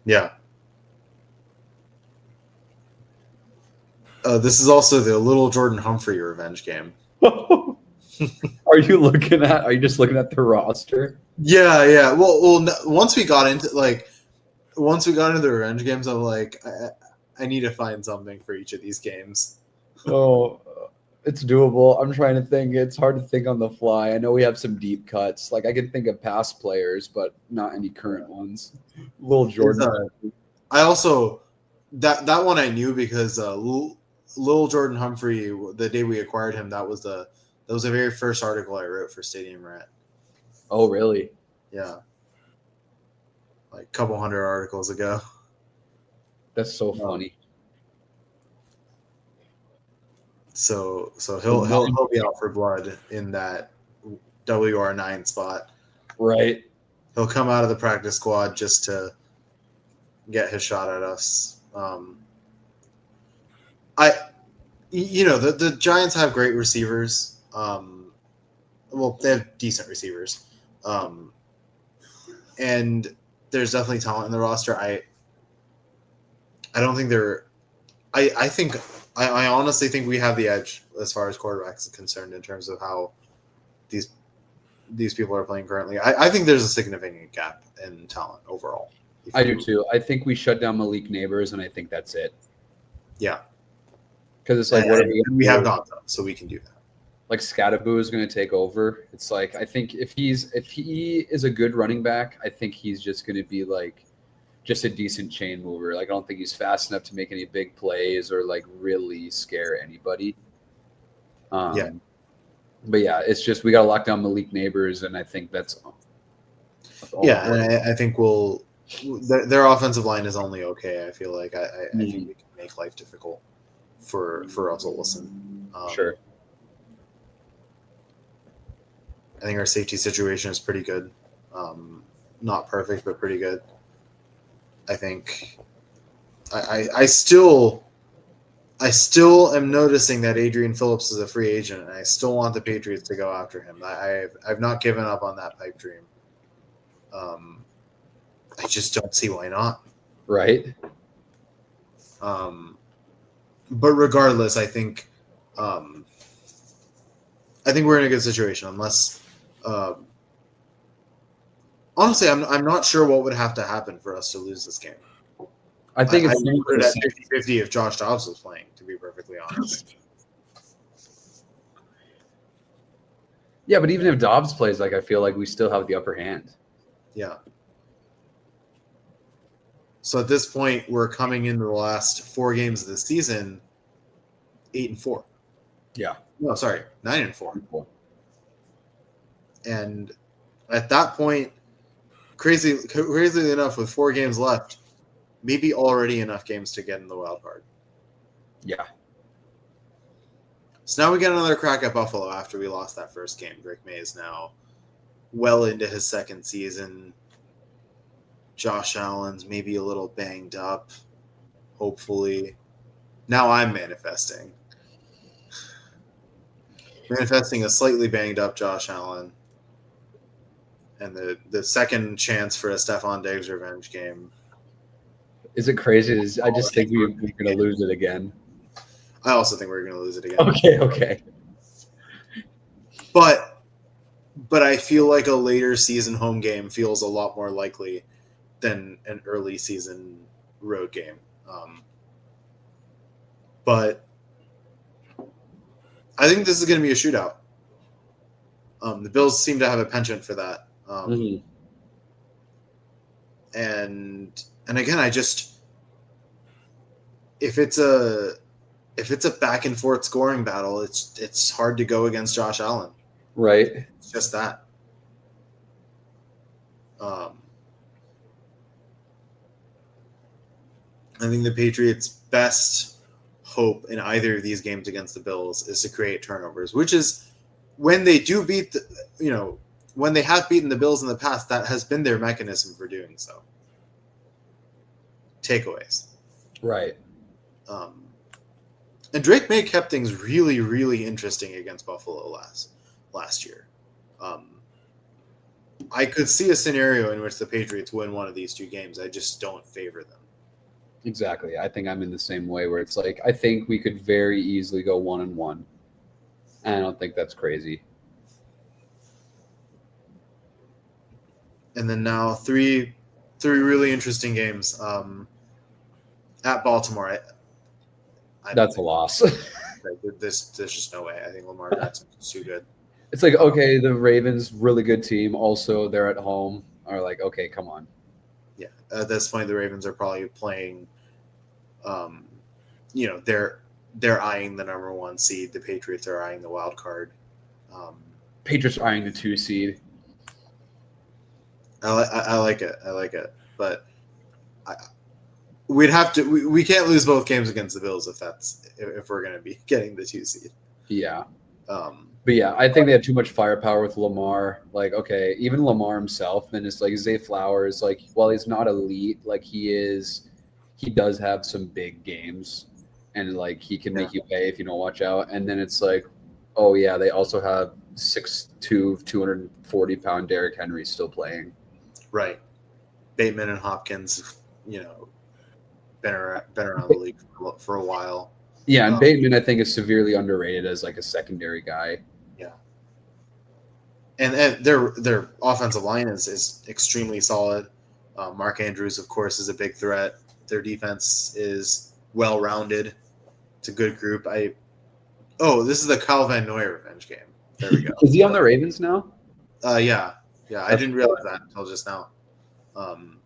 Yeah. This is also the little Jordan Humphrey revenge game.
Are you just looking at the roster?
Yeah. Well, once we got into the revenge games, I'm like, I need to find something for each of these games.
Oh, it's doable. I'm trying to think. It's hard to think on the fly. I know we have some deep cuts. Like I can think of past players, but not any current ones. Little Jordan.
I also that one I knew because Lil Jordan Humphrey, the day we acquired him, that was the very first article I wrote for Stadium Rat.
Oh, really?
Yeah. Like a couple hundred articles ago.
That's so funny.
So he'll be out for blood in that WR9 spot.
Right.
He'll come out of the practice squad just to get his shot at us. The Giants have great receivers. Well, they have decent receivers. And there's definitely talent in the roster. I don't think they're I honestly think we have the edge as far as quarterbacks are concerned in terms of how these people are playing currently. I think there's a significant gap in talent overall.
I do too. I think we shut down Malik Neighbors, and I think that's it.
Yeah.
Because it's like,
we have not done, so we can do that.
like Scadaboo is going to take over. It's like I think if he is a good running back, I think he's just going to be like just a decent chain mover. Like I don't think he's fast enough to make any big plays or like really scare anybody.
Yeah.
But yeah, it's just we got to lock down Malik Neighbors, and I think that's all.
Yeah, and I think their offensive line is only okay. I feel like I think we can make life difficult for Russell Wilson.
Sure.
I think our safety situation is pretty good. Not perfect, but pretty good. I think I still am noticing that Adrian Phillips is a free agent, and I still want the Patriots to go after him. I've not given up on that pipe dream. I just don't see why not.
Right.
But regardless, I think we're in a good situation. Unless, honestly, I'm not sure what would have to happen for us to lose this game.
I think
I
it's
would put it at 50-50 if Josh Dobbs was playing, to be perfectly honest.
Yeah, but even if Dobbs plays, like I feel like we still have the upper hand.
Yeah. So at this point, we're coming into the last 4 games of the season, 8-4.
Yeah.
No, sorry, 9-4. And at that point, crazily enough, with 4 games left, maybe already enough games to get in the wild card.
Yeah.
So now we get another crack at Buffalo after we lost that first game. Drake May is now well into his second season. Josh Allen's maybe a little banged up, hopefully. Now I'm manifesting. Manifesting a slightly banged up Josh Allen. And the second chance for a Stephon Diggs revenge game.
Is it crazy? I just think we're going to lose it again.
I also think we're going to lose it again.
Okay.
But I feel like a later season home game feels a lot more likely than an early season road game. But I think this is going to be a shootout. The Bills seem to have a penchant for that. And again, if it's a back and forth scoring battle, it's hard to go against Josh Allen.
Right.
It's just that. I think the Patriots' best hope in either of these games against the Bills is to create turnovers, which is when they do beat when they have beaten the Bills in the past, that has been their mechanism for doing so. Takeaways.
Right.
And Drake May kept things really, really interesting against Buffalo last year. I could see a scenario in which the Patriots win one of these 2 games. I just don't favor them.
Exactly. I think I'm in the same way where it's like I think we could very easily go 1-1. And I don't think that's crazy.
And then now 3 really interesting games. At Baltimore,
that's a loss.
There's just no way. I think Lamar Jackson's too good.
It's like, okay, the Ravens, really good team. Also, they're at home. Are like, okay, come on.
Yeah. At this point, the Ravens are probably playing, they're eyeing the number 1 seed. The Patriots are eyeing the wild card.
Patriots are eyeing the 2 seed.
I like it. But we'd have to. We can't lose both games against the Bills if we're going to be getting the 2 seed.
Yeah. But yeah, I think they have too much firepower with Lamar. Like, okay, even Lamar himself, then it's like Zay Flowers, like, while he's not elite, like he does have some big games and like he can make you pay if you don't watch out. And then it's like, oh yeah, they also have 6'2", 240-pound Derrick Henry still playing.
Right. Bateman and Hopkins, been around the league for a while.
Yeah, and Bateman, I think, is severely underrated as like a secondary guy.
Yeah, and their offensive line is extremely solid. Mark Andrews, of course, is a big threat. Their defense is well rounded. It's a good group. Oh, this is the Kyle Van Noy revenge game. There we go.
Is he on the Ravens now?
Yeah. I didn't realize that until just now. And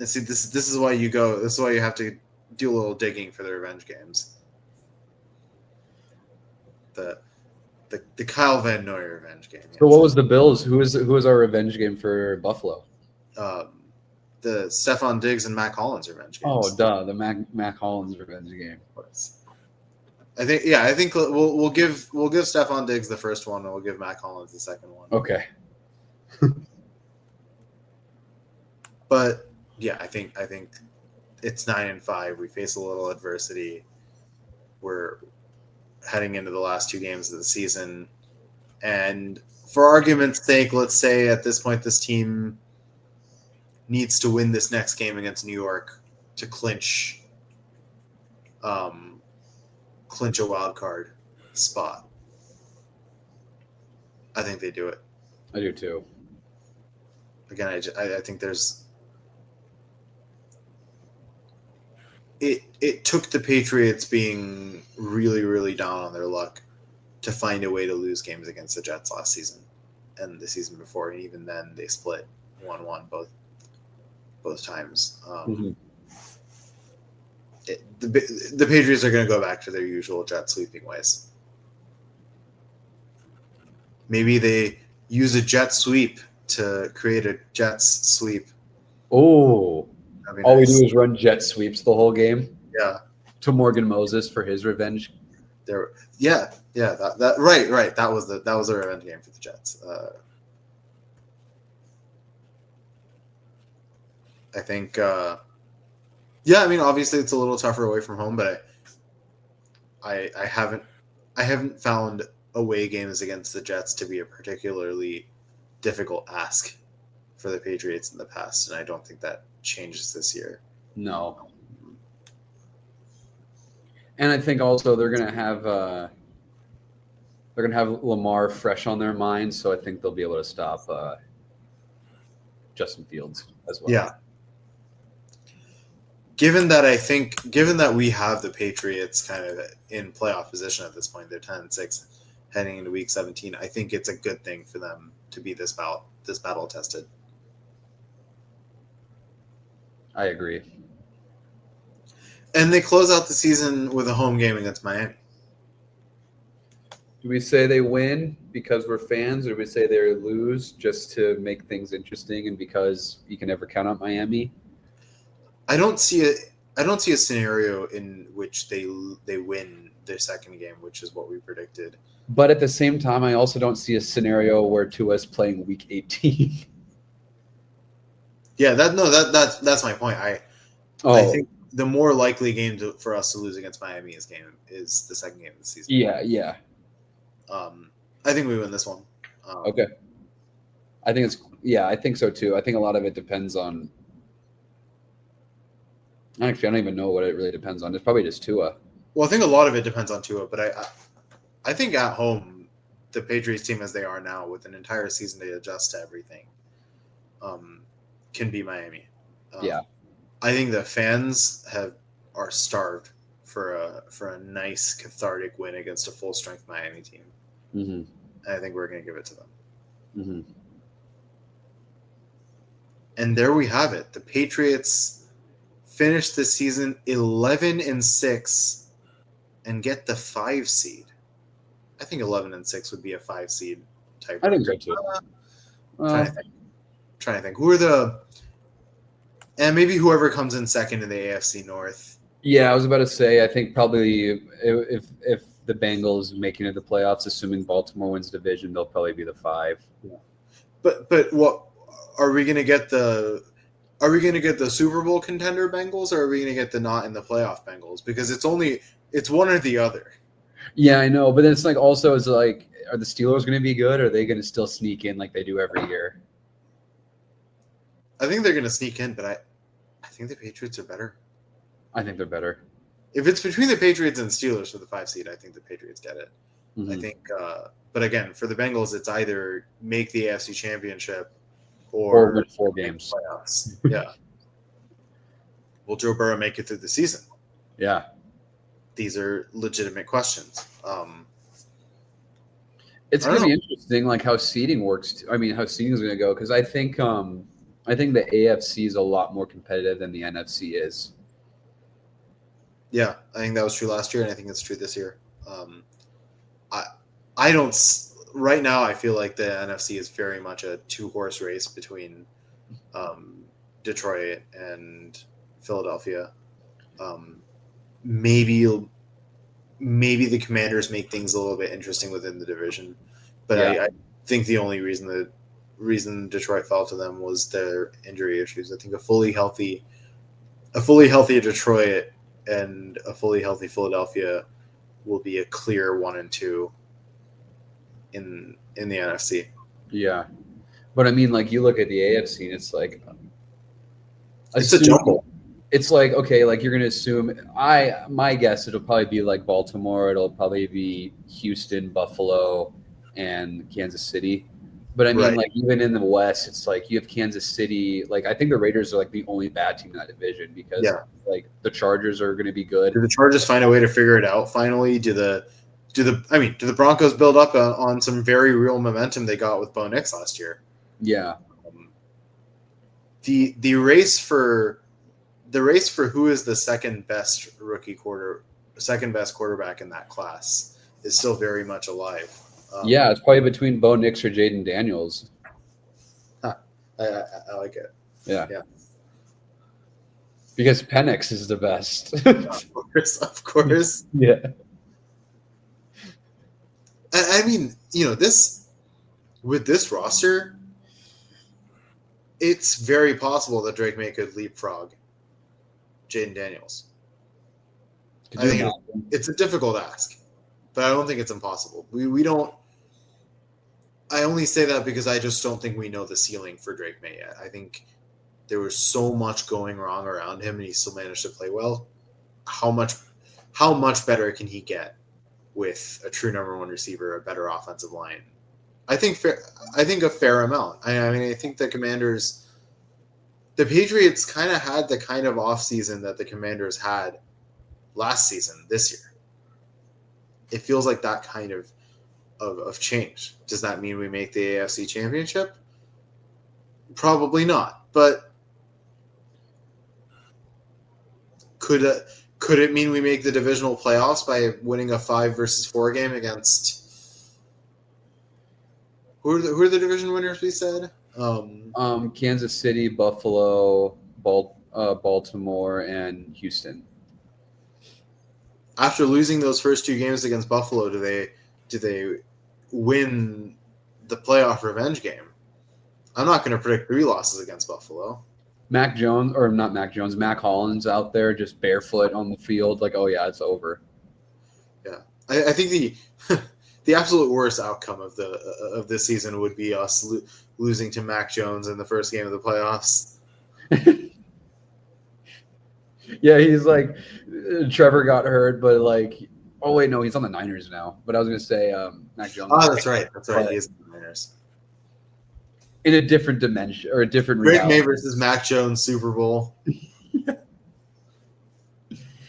see, this is why you go. This is why you have to do a little digging for the revenge games. The Kyle Van Noy revenge game.
So what was the Bills? Who was our revenge game for Buffalo?
The Stephon Diggs and Mac Hollins revenge games.
Oh, duh, the Mac Hollins revenge game.
I think we'll give Stephon Diggs the first one, and we'll give Mac Hollins the second one.
Okay.
But yeah, I think it's 9-5. We face a little adversity. We're heading into the last 2 games of the season, and for argument's sake, let's say at this point this team needs to win this next game against New York to clinch a wild card spot. I think they do it.
I do too.
Again, I think there's it took the Patriots being really, really down on their luck to find a way to lose games against the Jets last season and the season before, and even then they split 1-1 both times. The Patriots are going to go back to their usual jet sweeping ways. Maybe they use a jet sweep to create a Jets sweep.
Oh, all we do is run jet sweeps the whole game.
Yeah,
to Morgan Moses for his revenge.
Right. That was the revenge game for the Jets. I think. Yeah, I mean, obviously it's a little tougher away from home, but I haven't found away games against the Jets to be a particularly difficult ask for the Patriots in the past, and I don't think that changes this year.
No. And I think also they're gonna have Lamar fresh on their minds, so I think they'll be able to stop Justin Fields as well.
Yeah. Given that we have the Patriots kind of in playoff position at this point, they're 10-6 heading into week 17. I think it's a good thing for them to be this battle tested.
I agree.
And they close out the season with a home game against Miami.
Do we say they win because we're fans, or do we say they lose just to make things interesting and because you can never count on Miami?
I don't see a scenario in which they win their second game, which is what we predicted.
But at the same time, I also don't see a scenario where Tua's playing week 18.
Yeah, that's my point. I think the more likely game for us to lose against Miami is the second game of the season.
Yeah.
I think we win this one.
Okay. I think so too. I think a lot of it depends on. Actually, I don't even know what it really depends on. It's probably just Tua.
Well, I think a lot of it depends on Tua, but I think at home, the Patriots team as they are now, with an entire season to adjust to everything, can beat Miami.
Yeah. I
think the fans are starved for a nice cathartic win against a full strength Miami team.
Mm-hmm.
And I think we're going to give it to them.
Mm-hmm.
And there we have it. The Patriots finish the season 11-6 and get the 5 seed. I think 11-6 would be a 5 seed type.
I think so too.
Trying to think. Who are and maybe whoever comes in second in the AFC North.
Yeah, I was about to say, I think probably if the Bengals make it into the playoffs, assuming Baltimore wins the division, they'll probably be the 5.
Yeah. But what are we going to get the Super Bowl contender Bengals, or are we going to get the not in the playoff Bengals? Because it's one or the other.
Yeah, I know, but then it's like also is like, are the Steelers going to be good? Or are they going to still sneak in like they do every year?
I think they're going to sneak in, but I think the Patriots are better.
I think they're better.
If it's between the Patriots and Steelers for the 5 seed, I think the Patriots get it. Mm-hmm. I think, but again, for the Bengals, it's either make the AFC Championship or
win 4 games.
Playoffs. Yeah. Will Joe Burrow make it through the season?
Yeah.
these are legitimate questions.
It's
I
going
don't
to be
know.
interesting, like how seeding works. I mean, how seeding is going to go because I think the AFC is a lot more competitive than the NFC is.
Yeah, I think that was true last year, and I think it's true this year. I I don't right now. I feel like the NFC is very much a two-horse race between Detroit and Philadelphia. Um, maybe maybe the Commanders make things a little bit interesting within the division, but
Yeah,
I think the only reason Detroit fell to them was their injury issues. I think a fully healthy Detroit and a fully healthy Philadelphia will be a clear 1 and 2 in the NFC.
yeah. But I mean, like you look at the AFC and it's like
It's a
assume
jumble.
it's like okay, like you're gonna assume my guess it'll probably be like Baltimore, it'll probably be Houston, Buffalo, and Kansas City. But I mean,
Right.
like even in the West, it's like you have Kansas City. Like I think the Raiders are like the only bad team in that division because
Yeah.
like the Chargers are gonna be good.
Do the Chargers find a way to figure it out finally? Do the Broncos build up on some very real momentum they got with Bo Nix last year?
Yeah,
Um, the race for who is the second best quarterback in that class is still very much alive.
yeah, it's probably between Bo Nix or Jaden Daniels.
I like it.
Yeah,
Yeah.
because Penix is the best.
Of course.
Yeah,
I mean, with this roster, it's very possible that Drake May could leapfrog Jaden Daniels.
could
I
you
think
imagine?
it's a difficult ask, but I don't think it's impossible. We don't. I only say that because I just don't think we know the ceiling for Drake May yet. I think there was so much going wrong around him, and he still managed to play well. How much better can he get with a true number one receiver, a better offensive line? I think a fair amount. I mean, I think the Patriots kind of had the kind of offseason that the Commanders had last season, this year. It feels like that kind of change. Does that mean we make the AFC Championship? Probably not. But could it mean we make the divisional playoffs by winning a 5-4 game against who are the division winners? We said
Kansas City, Buffalo, Baltimore, and Houston.
after losing those first 2 games against Buffalo, do they win the playoff revenge game? I'm not going to predict 3 losses against Buffalo.
Mac Jones, or not Mac Jones, Mac Hollins out there just barefoot on the field, like, oh yeah, it's over.
Yeah, I think the absolute worst outcome of this season would be us losing to Mac Jones in the first game of the playoffs.
Yeah, he's like Trevor got hurt, but like, oh wait, no, he's on the Niners now. But I was gonna say Mac Jones.
Oh, that's right. He is the Niners.
In a different dimension or a different
Drake
reality.
May versus Mac Jones Super Bowl.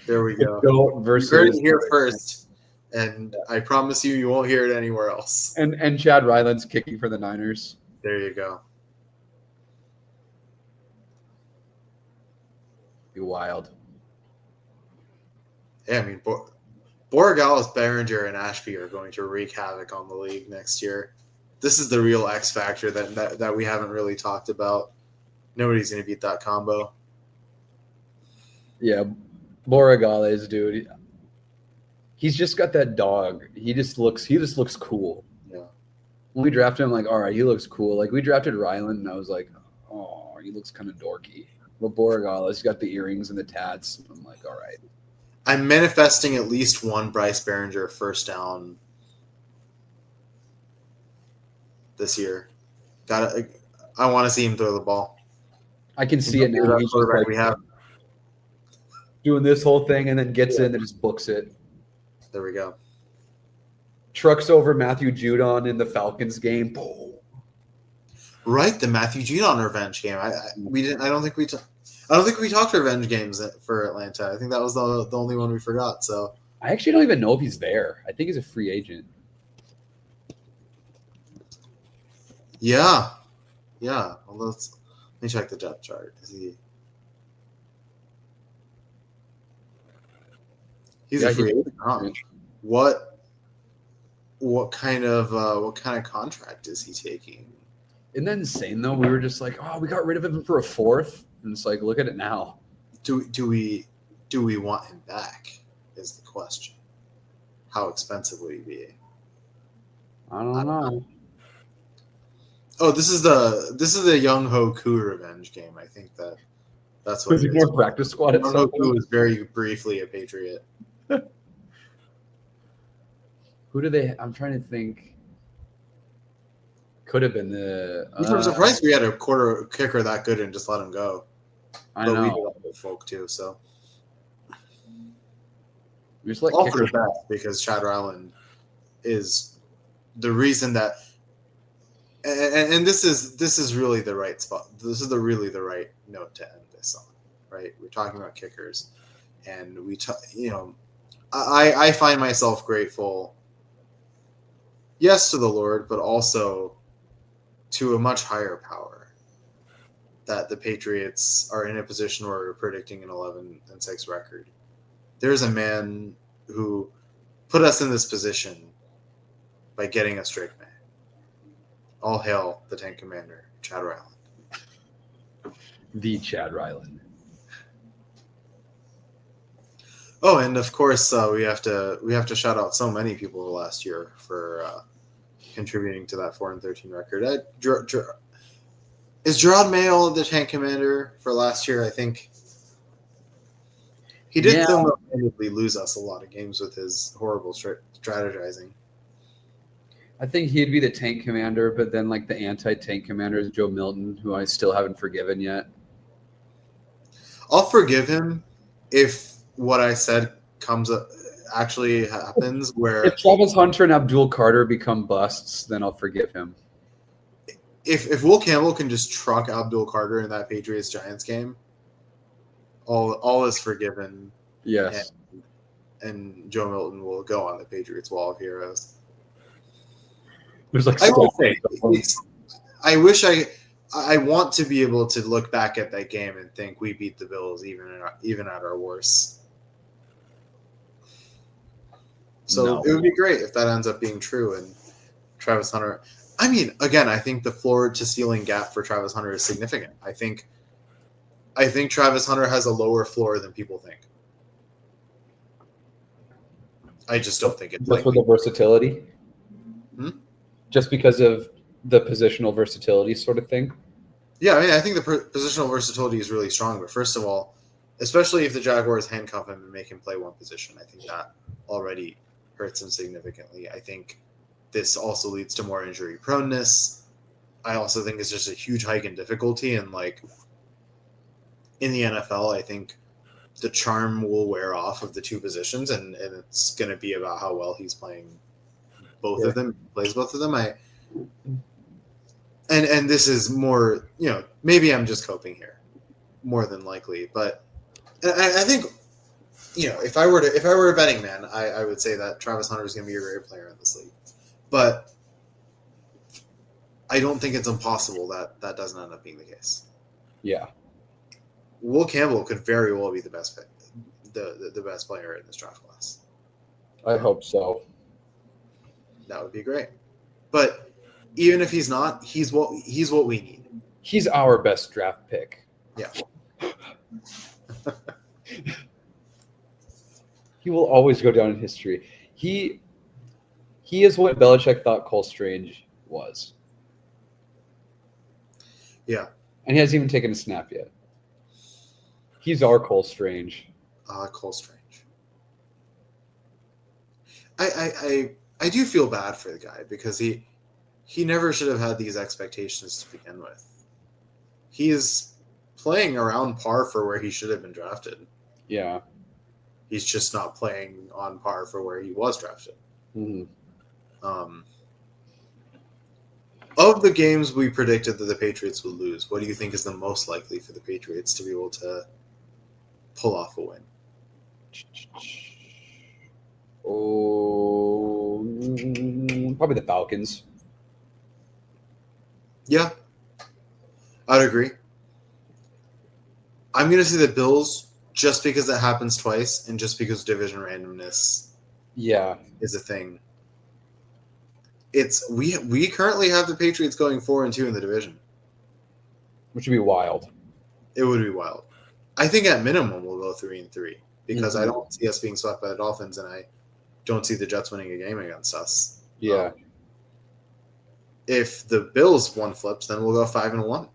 There we go.
Goat versus
You heard it here first, and I promise you won't hear it anywhere else.
and Chad Ryland's kicking for the Niners.
There you go.
Be wild.
Yeah, I mean, Borregales, Behringer, and Ashby are going to wreak havoc on the league next year. This is the real X factor that we haven't really talked about. Nobody's going to beat that combo.
Yeah, Borregales, dude. He's just got that dog. He just looks cool.
Yeah.
When we drafted him, like, all right, he looks cool. Like we drafted Ryland, and I was like, oh, he looks kind of dorky. But Borregales, he's got the earrings and the tats. I'm like, all right.
I'm manifesting at least one Bryce Behringer first down this year. I want to see him throw the ball.
I can see it now. He's just like
we have.
doing this whole thing and then gets in and just books it.
There we go.
Trucks over Matthew Judon in the Falcons game. Boom.
Right, the Matthew Judon revenge game. We didn't. I don't think we talked revenge games for Atlanta. I think that was the only one we forgot. So
I actually don't even know if he's there. I think he's a free agent.
Yeah. Well, let me check the depth chart. He's a free agent, huh? What kind of contract is he taking?
Isn't that insane though? We were just like, oh, we got rid of him for a fourth, and it's like, look at it now.
Do we want him back? Is the question. How expensive would he be?
I don't know.
Oh, this is the Young Ho Koo revenge game. I think that's what
Was he
it is.
more practice squad at
Young
some
Ho Koo
point?
was very briefly a Patriot.
Who do they? I'm trying to think. Could have been the.
I'm surprised we had a quarter kicker that good and just let him go.
I
But
know.
we do other folk too, so
We just let
all for the
kickers.
best because Chad Ryland is the reason that, and this is really the right spot. This is really the right note to end this on, right? We're talking about kickers, and I find myself grateful, yes, to the Lord, but also to a much higher power, that the Patriots are in a position where we're predicting an 11-6 record. There's a man who put us in this position by getting us straight man. All hail the tank commander, Chad Ryland.
The Chad Ryland.
Oh, and of course we have to shout out so many people last year for contributing to that 4-13 record. Is Gerard Mayo the tank commander for last year? I think he did single-handedly lose us a lot of games with his horrible strategizing.
I think he'd be the tank commander, but then like the anti-tank commander is Joe Milton, who I still haven't forgiven yet.
I'll forgive him if what I said actually happens. Where
if Travis Hunter and Abdul Carter become busts, then I'll forgive him.
If Will Campbell can just truck Abdul Carter in that Patriots Giants game, all is forgiven.
Yes.
And Joe Milton will go on the Patriots Wall of Heroes.
There's like
I will say, I want to be able to look back at that game and think we beat the Bills even at our worst. So It would be great if that ends up being true. And Travis Hunter, I mean, again, I think the floor to ceiling gap for Travis Hunter is significant. I think Travis Hunter has a lower floor than people think. I just don't think it's
just for the versatility. Just because of the positional versatility sort of thing.
Yeah, I mean, I think the positional versatility is really strong. But first of all, especially if the Jaguars handcuff him and make him play one position, I think that already hurts him significantly. I think this also leads to more injury proneness. I also think it's just a huge hike in difficulty. And like in the NFL, I think the charm will wear off of the two positions, and it's going to be about how well he's playing both of them, plays both of them. And this is more, maybe I'm just coping here, more than likely. But I think, if I were a betting man, I would say that Travis Hunter is going to be a great player in this league. But I don't think it's impossible that doesn't end up being the case.
Yeah.
Will Campbell could very well be the best player in this draft class.
I hope so.
That would be great. But even if he's not, he's what we need.
He's our best draft pick.
Yeah.
He will always go down in history. He is what Belichick thought Cole Strange was.
Yeah.
And he hasn't even taken a snap yet. He's our Cole Strange.
Cole Strange. I do feel bad for the guy because he never should have had these expectations to begin with. He is playing around par for where he should have been drafted.
Yeah.
He's just not playing on par for where he was drafted.
Mm-hmm.
Of the games we predicted that the Patriots would lose, what do you think is the most likely for the Patriots to be able to pull off a win?
Oh, probably the Falcons.
Yeah, I'd agree. I'm going to say the Bills just because it happens twice and just because division randomness
Yeah,
is a thing. It's we currently have the Patriots going 4-2 in the division.
which would be wild.
It would be wild. I think at minimum we'll go 3-3 because I
Mhm.
don't see us being swept by the Dolphins, and I don't see the Jets winning a game against us.
Yeah.
If the Bills one flips, then we'll go 5-1.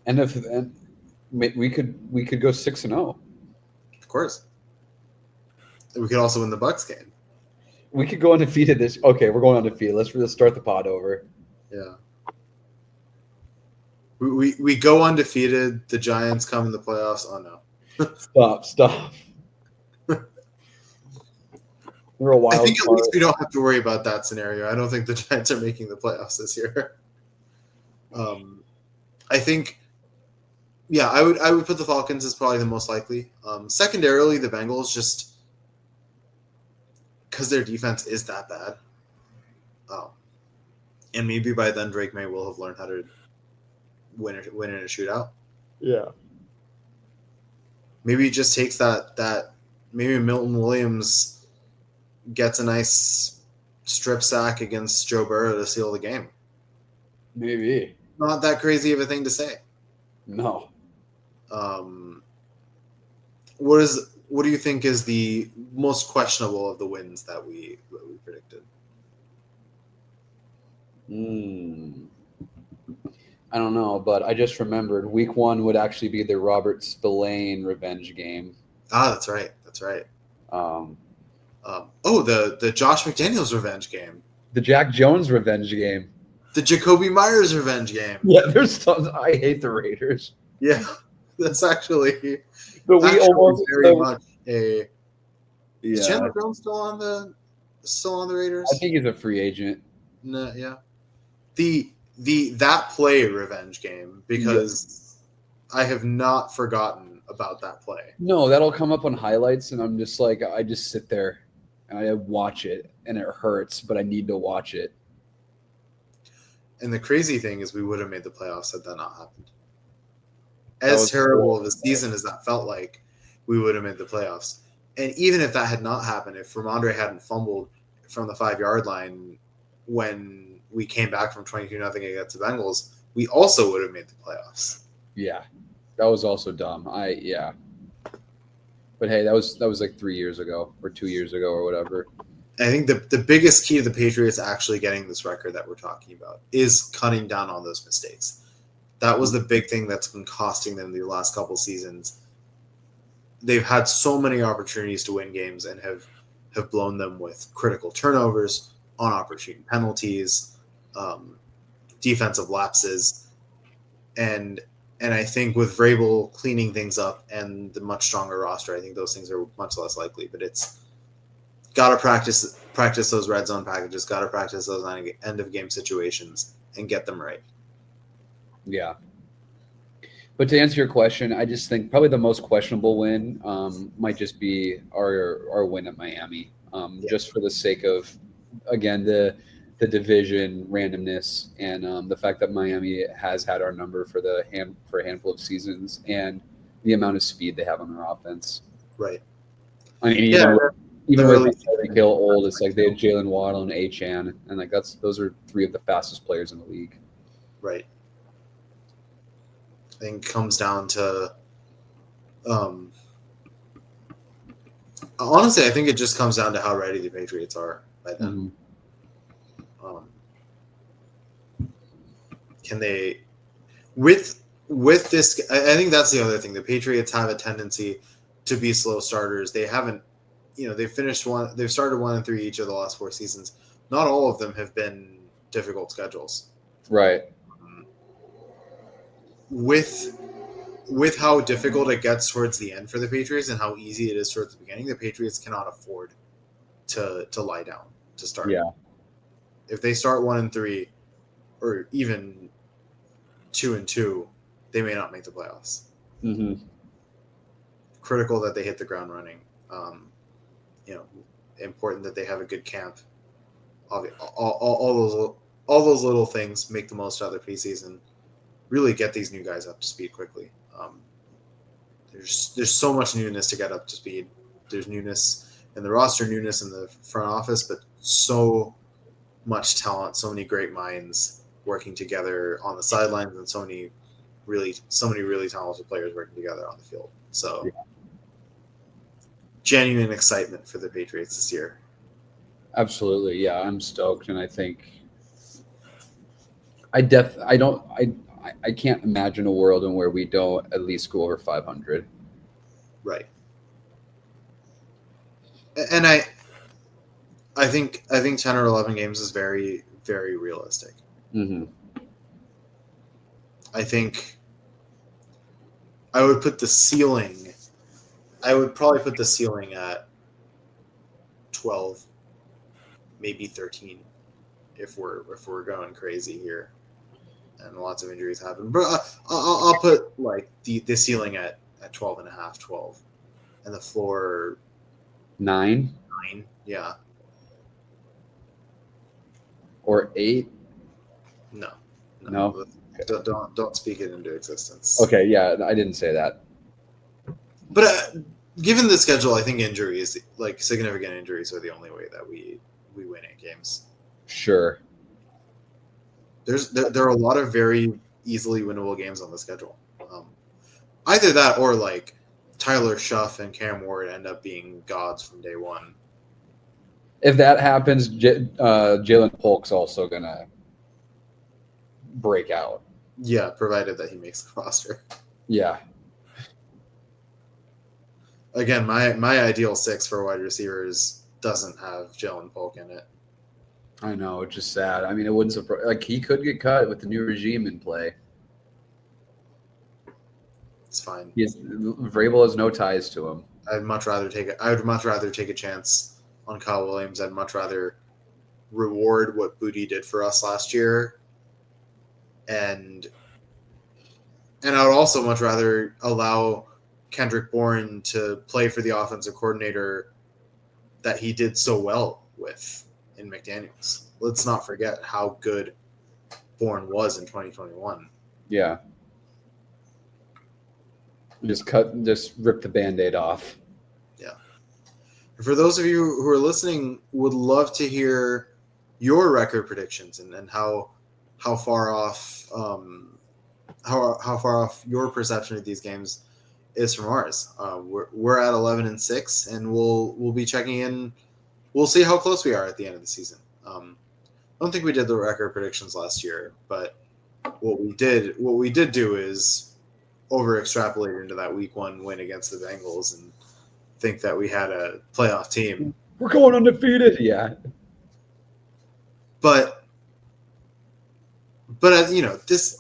And we could go 6-0.
Of course, we could also win the Bucks game.
We could go undefeated this. Okay, we're going undefeated. Let's start the pod over.
Yeah. We go undefeated. The Giants come in the playoffs. Oh no!
Stop. We're a wild
I think at
card.
least we don't have to worry about that scenario. I don't think the Giants are making the playoffs this year. I think, yeah, I would put the Falcons as probably the most likely. Secondarily, the Bengals, just because their defense is that bad. And maybe by then Drake May will have learned how to win in a shootout.
Yeah.
Maybe it just takes that. Maybe Milton Williams gets a nice strip sack against Joe Burrow to seal the game.
Maybe.
Not that crazy of a thing to say.
No.
What do you think is the most questionable of the wins that we predicted?
I don't know, but I just remembered week 1 would actually be the Robert Spillane revenge game.
That's right. The Josh McDaniels revenge game.
The Jack Jones revenge game.
The Jacoby Myers revenge game.
Yeah, there's tons. I hate the Raiders.
Yeah, that's actually.
But we almost
very much a.
Yeah.
Is Chandler Jones still on the Raiders?
I think he's a free agent.
No, yeah. That play revenge game, because I have not forgotten about that play.
No, that'll come up on highlights, and I'm just like, I just sit there and I watch it, and it hurts, but I need to watch it.
And the crazy thing is, we would have made the playoffs had that not happened. As terrible of a season as that felt like, we would have made the playoffs. And even if that had not happened, if Ramondre hadn't fumbled from the 5-yard line when we came back from 22-0 against the Bengals, we also would have made the playoffs.
Yeah, that was also dumb. But hey, that was like 3 years ago or 2 years ago or whatever.
I think the biggest key to the Patriots actually getting this record that we're talking about is cutting down on those mistakes. That was the big thing that's been costing them the last couple seasons. They've had so many opportunities to win games and have blown them with critical turnovers, unopportune penalties, defensive lapses, and I think with Vrabel cleaning things up and the much stronger roster, I think those things are much less likely. But it's got to practice those red zone packages, got to practice those end of game situations, and get them right. Yeah.
But to answer your question, I just think probably the most questionable win might just be our win at Miami, just for the sake of, again, the division randomness and the fact that Miami has had our number for a handful of seasons and the amount of speed they have on their offense.
Right.
I mean, even with Tyreek Hill old, it's like they had Jalen Waddle and Achane, and like those are 3 of the fastest players in the league.
Right. I think it comes down to, honestly, I think it just comes down to how ready the Patriots are by then. Can they, with this? I think that's the other thing. The Patriots have a tendency to be slow starters. They haven't, they've started 1-3 each of the last 4 seasons. Not all of them have been difficult schedules.
Right.
With how difficult it gets towards the end for the Patriots and how easy it is towards the beginning, the Patriots cannot afford to lie down to start.
Yeah.
If they start 1-3 or even 2-2, they may not make the playoffs.
Mm-hmm.
critical that they hit the ground running. Important that they have a good camp. All those little things, make the most out of the preseason. Really get these new guys up to speed quickly. There's so much newness to get up to speed. There's newness in the roster, newness in the front office, but so much talent, so many great minds working together on the sidelines, and so many really talented players working together on the field. So genuine excitement for the Patriots this year.
Absolutely. Yeah, I'm stoked. And I think I can't imagine a world in where we don't at least go over 500.
Right. And I think 10 or 11 games is very, very realistic.
Mm-hmm.
I think I would put the ceiling. I would probably put the ceiling at 12, maybe 13, if we're going crazy here, and lots of injuries happen. But I'll put like the ceiling at 12 and a half, 12, and the floor
9.
Yeah.
Or 8.
No. Don't speak it into existence.
Okay, yeah, I didn't say that.
But given the schedule, I think injuries, like significant injuries, are the only way that we win 8 games.
Sure.
There are a lot of very easily winnable games on the schedule. Either that or like Tyler Schuff and Cam Ward end up being gods from day one.
If that happens, Jalen Polk's also gonna break out.
Yeah, provided that he makes the roster.
Yeah.
Again, my ideal 6 for wide receivers doesn't have Jalen Polk in it.
I know, it's just sad. I mean, it wouldn't surprise. Like, he could get cut with the new regime in play.
It's fine.
Vrabel has no ties to him.
I would much rather take a chance on Kyle Williams. I'd much rather reward what Booty did for us last year, and I would also much rather allow Kendrick Bourne to play for the offensive coordinator that he did so well with in McDaniels. Let's not forget how good Bourne was in 2021.
Yeah. Just rip the Band-Aid off.
Yeah. For those of you who are listening, would love to hear your record predictions and how far off how far off your perception of these games is from ours. We're at 11-6, and we'll be checking in. We'll see how close we are at the end of the season. I don't think we did the record predictions last year, but what we did do is over extrapolate into that week 1 win against the Bengals and think that we had a playoff team.
We're going undefeated. Yeah.
But this,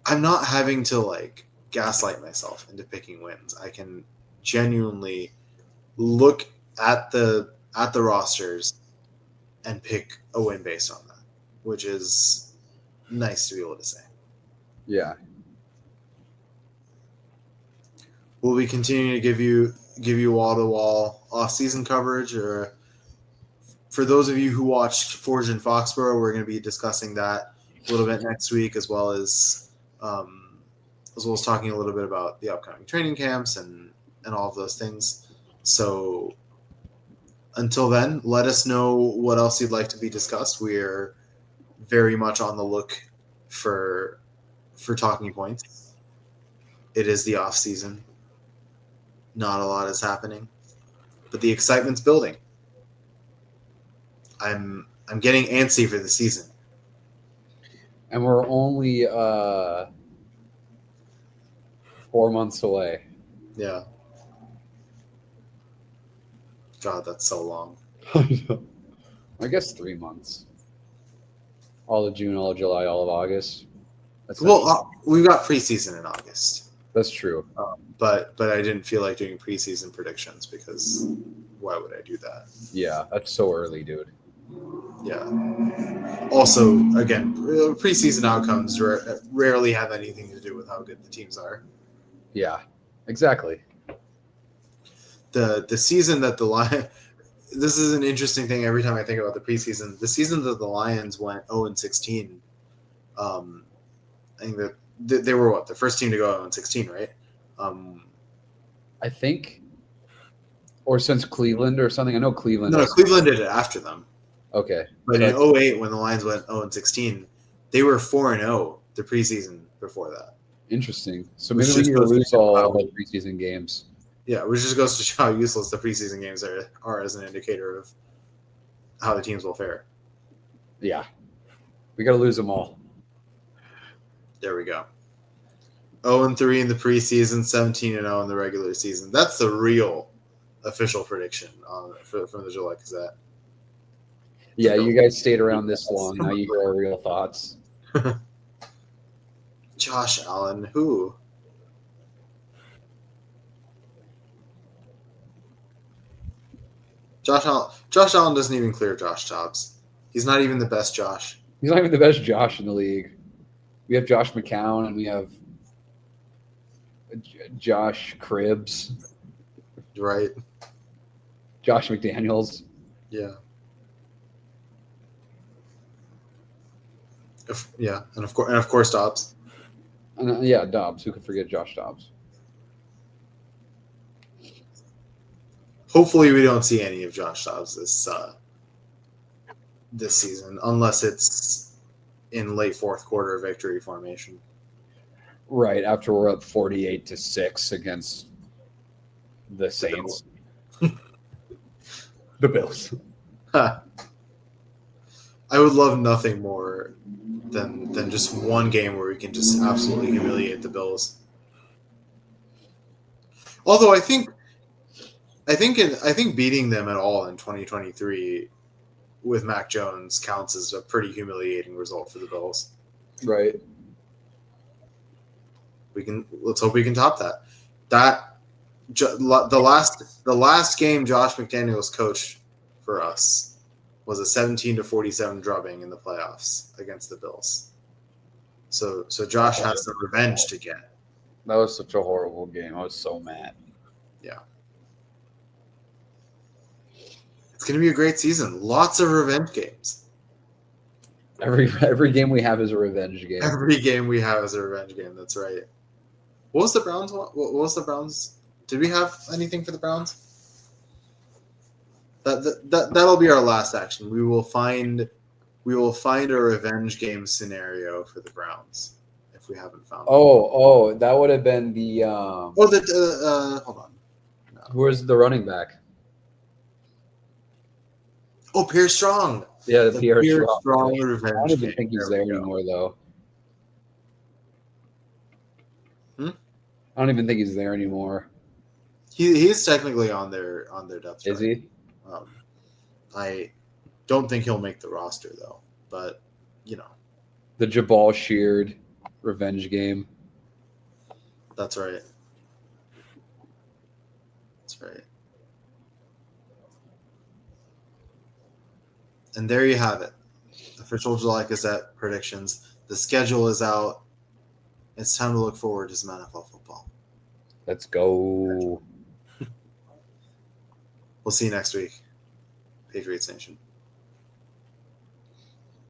I'm not having to like gaslight myself into picking wins. I can genuinely look at the rosters and pick a win based on that, which is nice to be able to say.
Yeah.
Will we continue to give you wall-to-wall off-season coverage? Or for those of you who watched Forge and Foxborough, we're going to be discussing that a little bit next week, as well as talking a little bit about the upcoming training camps and all of those things. So until then, let us know what else you'd like to be discussed. We're very much on the look for talking points. It is the off season. Not a lot is happening, but the excitement's building. I'm getting antsy for the season.
And we're only 4 months away.
Yeah. God, that's so long.
I guess 3 months. All of June, all of July, all of August.
We've got preseason in August.
That's true.
But I didn't feel like doing preseason predictions because why would I do that?
Yeah, that's so early, dude.
Yeah. Also, again, preseason outcomes rarely have anything to do with how good the teams are.
Yeah. Exactly.
The season that the Lions. This is an interesting thing every time I think about the preseason. The season that the Lions went 0-16, I think that they were what, the first team to go 0-16, right?
I think, or since Cleveland or something. I know Cleveland.
No, Cleveland did it after them.
Okay.
But
So
in 2008, when the Lions went 0-16, they were 4-0 the preseason before that.
Interesting. So
Which
maybe we
just
need to
goes to
lose
show
all
how-
the preseason games.
Yeah, which just goes to show how useless the preseason games are as an indicator of how the teams will fare.
Yeah. We got to lose them all.
There we go. 0-3 in the preseason, 17-0 in the regular season. That's the real official prediction from the Gillette Gazette.
Yeah, you guys stayed around this long. Now you hear our real thoughts.
Josh Allen, who? Josh Allen doesn't even clear Josh Dobbs. He's not even the best Josh.
He's not even the best Josh in the league. We have Josh McCown and we have Josh Cribbs,
Right?
Josh McDaniels.
Yeah. And of course Dobbs.
And yeah, Dobbs. Who could forget Josh Dobbs?
Hopefully, we don't see any of Josh Dobbs this season, unless it's in late fourth quarter victory formation.
Right after we're up 48-6 against the Saints, the Bills.
I would love nothing more than just one game where we can just absolutely humiliate the Bills. Although I think beating them at all in 2023 with Mac Jones counts as a pretty humiliating result for the Bills.
Right.
Let's hope we can top that. The last game Josh McDaniels coached for us was a 17-47 drubbing in the playoffs against the Bills. So Josh has some revenge to get.
That was such a horrible game. I was so mad.
Yeah. It's going to be a great season. Lots of revenge games.
Every game we have is a revenge game.
Every game we have is a revenge game. That's right. What was the Browns? What was the Browns? Did we have anything for the Browns? That'll be our last action. We will find a revenge game scenario for the Browns if we haven't found.
Oh, that would have been the.
Hold on. No.
Who was the running back?
Oh, Pierre Strong.
Yeah, the Pierre
Strong revenge.
I don't even
game.
think he's there anymore, though. I don't even think he's there anymore.
He's technically on their depth chart.
Is he?
I don't think he'll make the roster though, but
The Jabal Sheard revenge game.
That's right. That's right. And there you have it. Official Gillette Gazette predictions. The schedule is out. It's time to look forward to some NFL football.
Let's go.
We'll see you next week. Patriots Nation.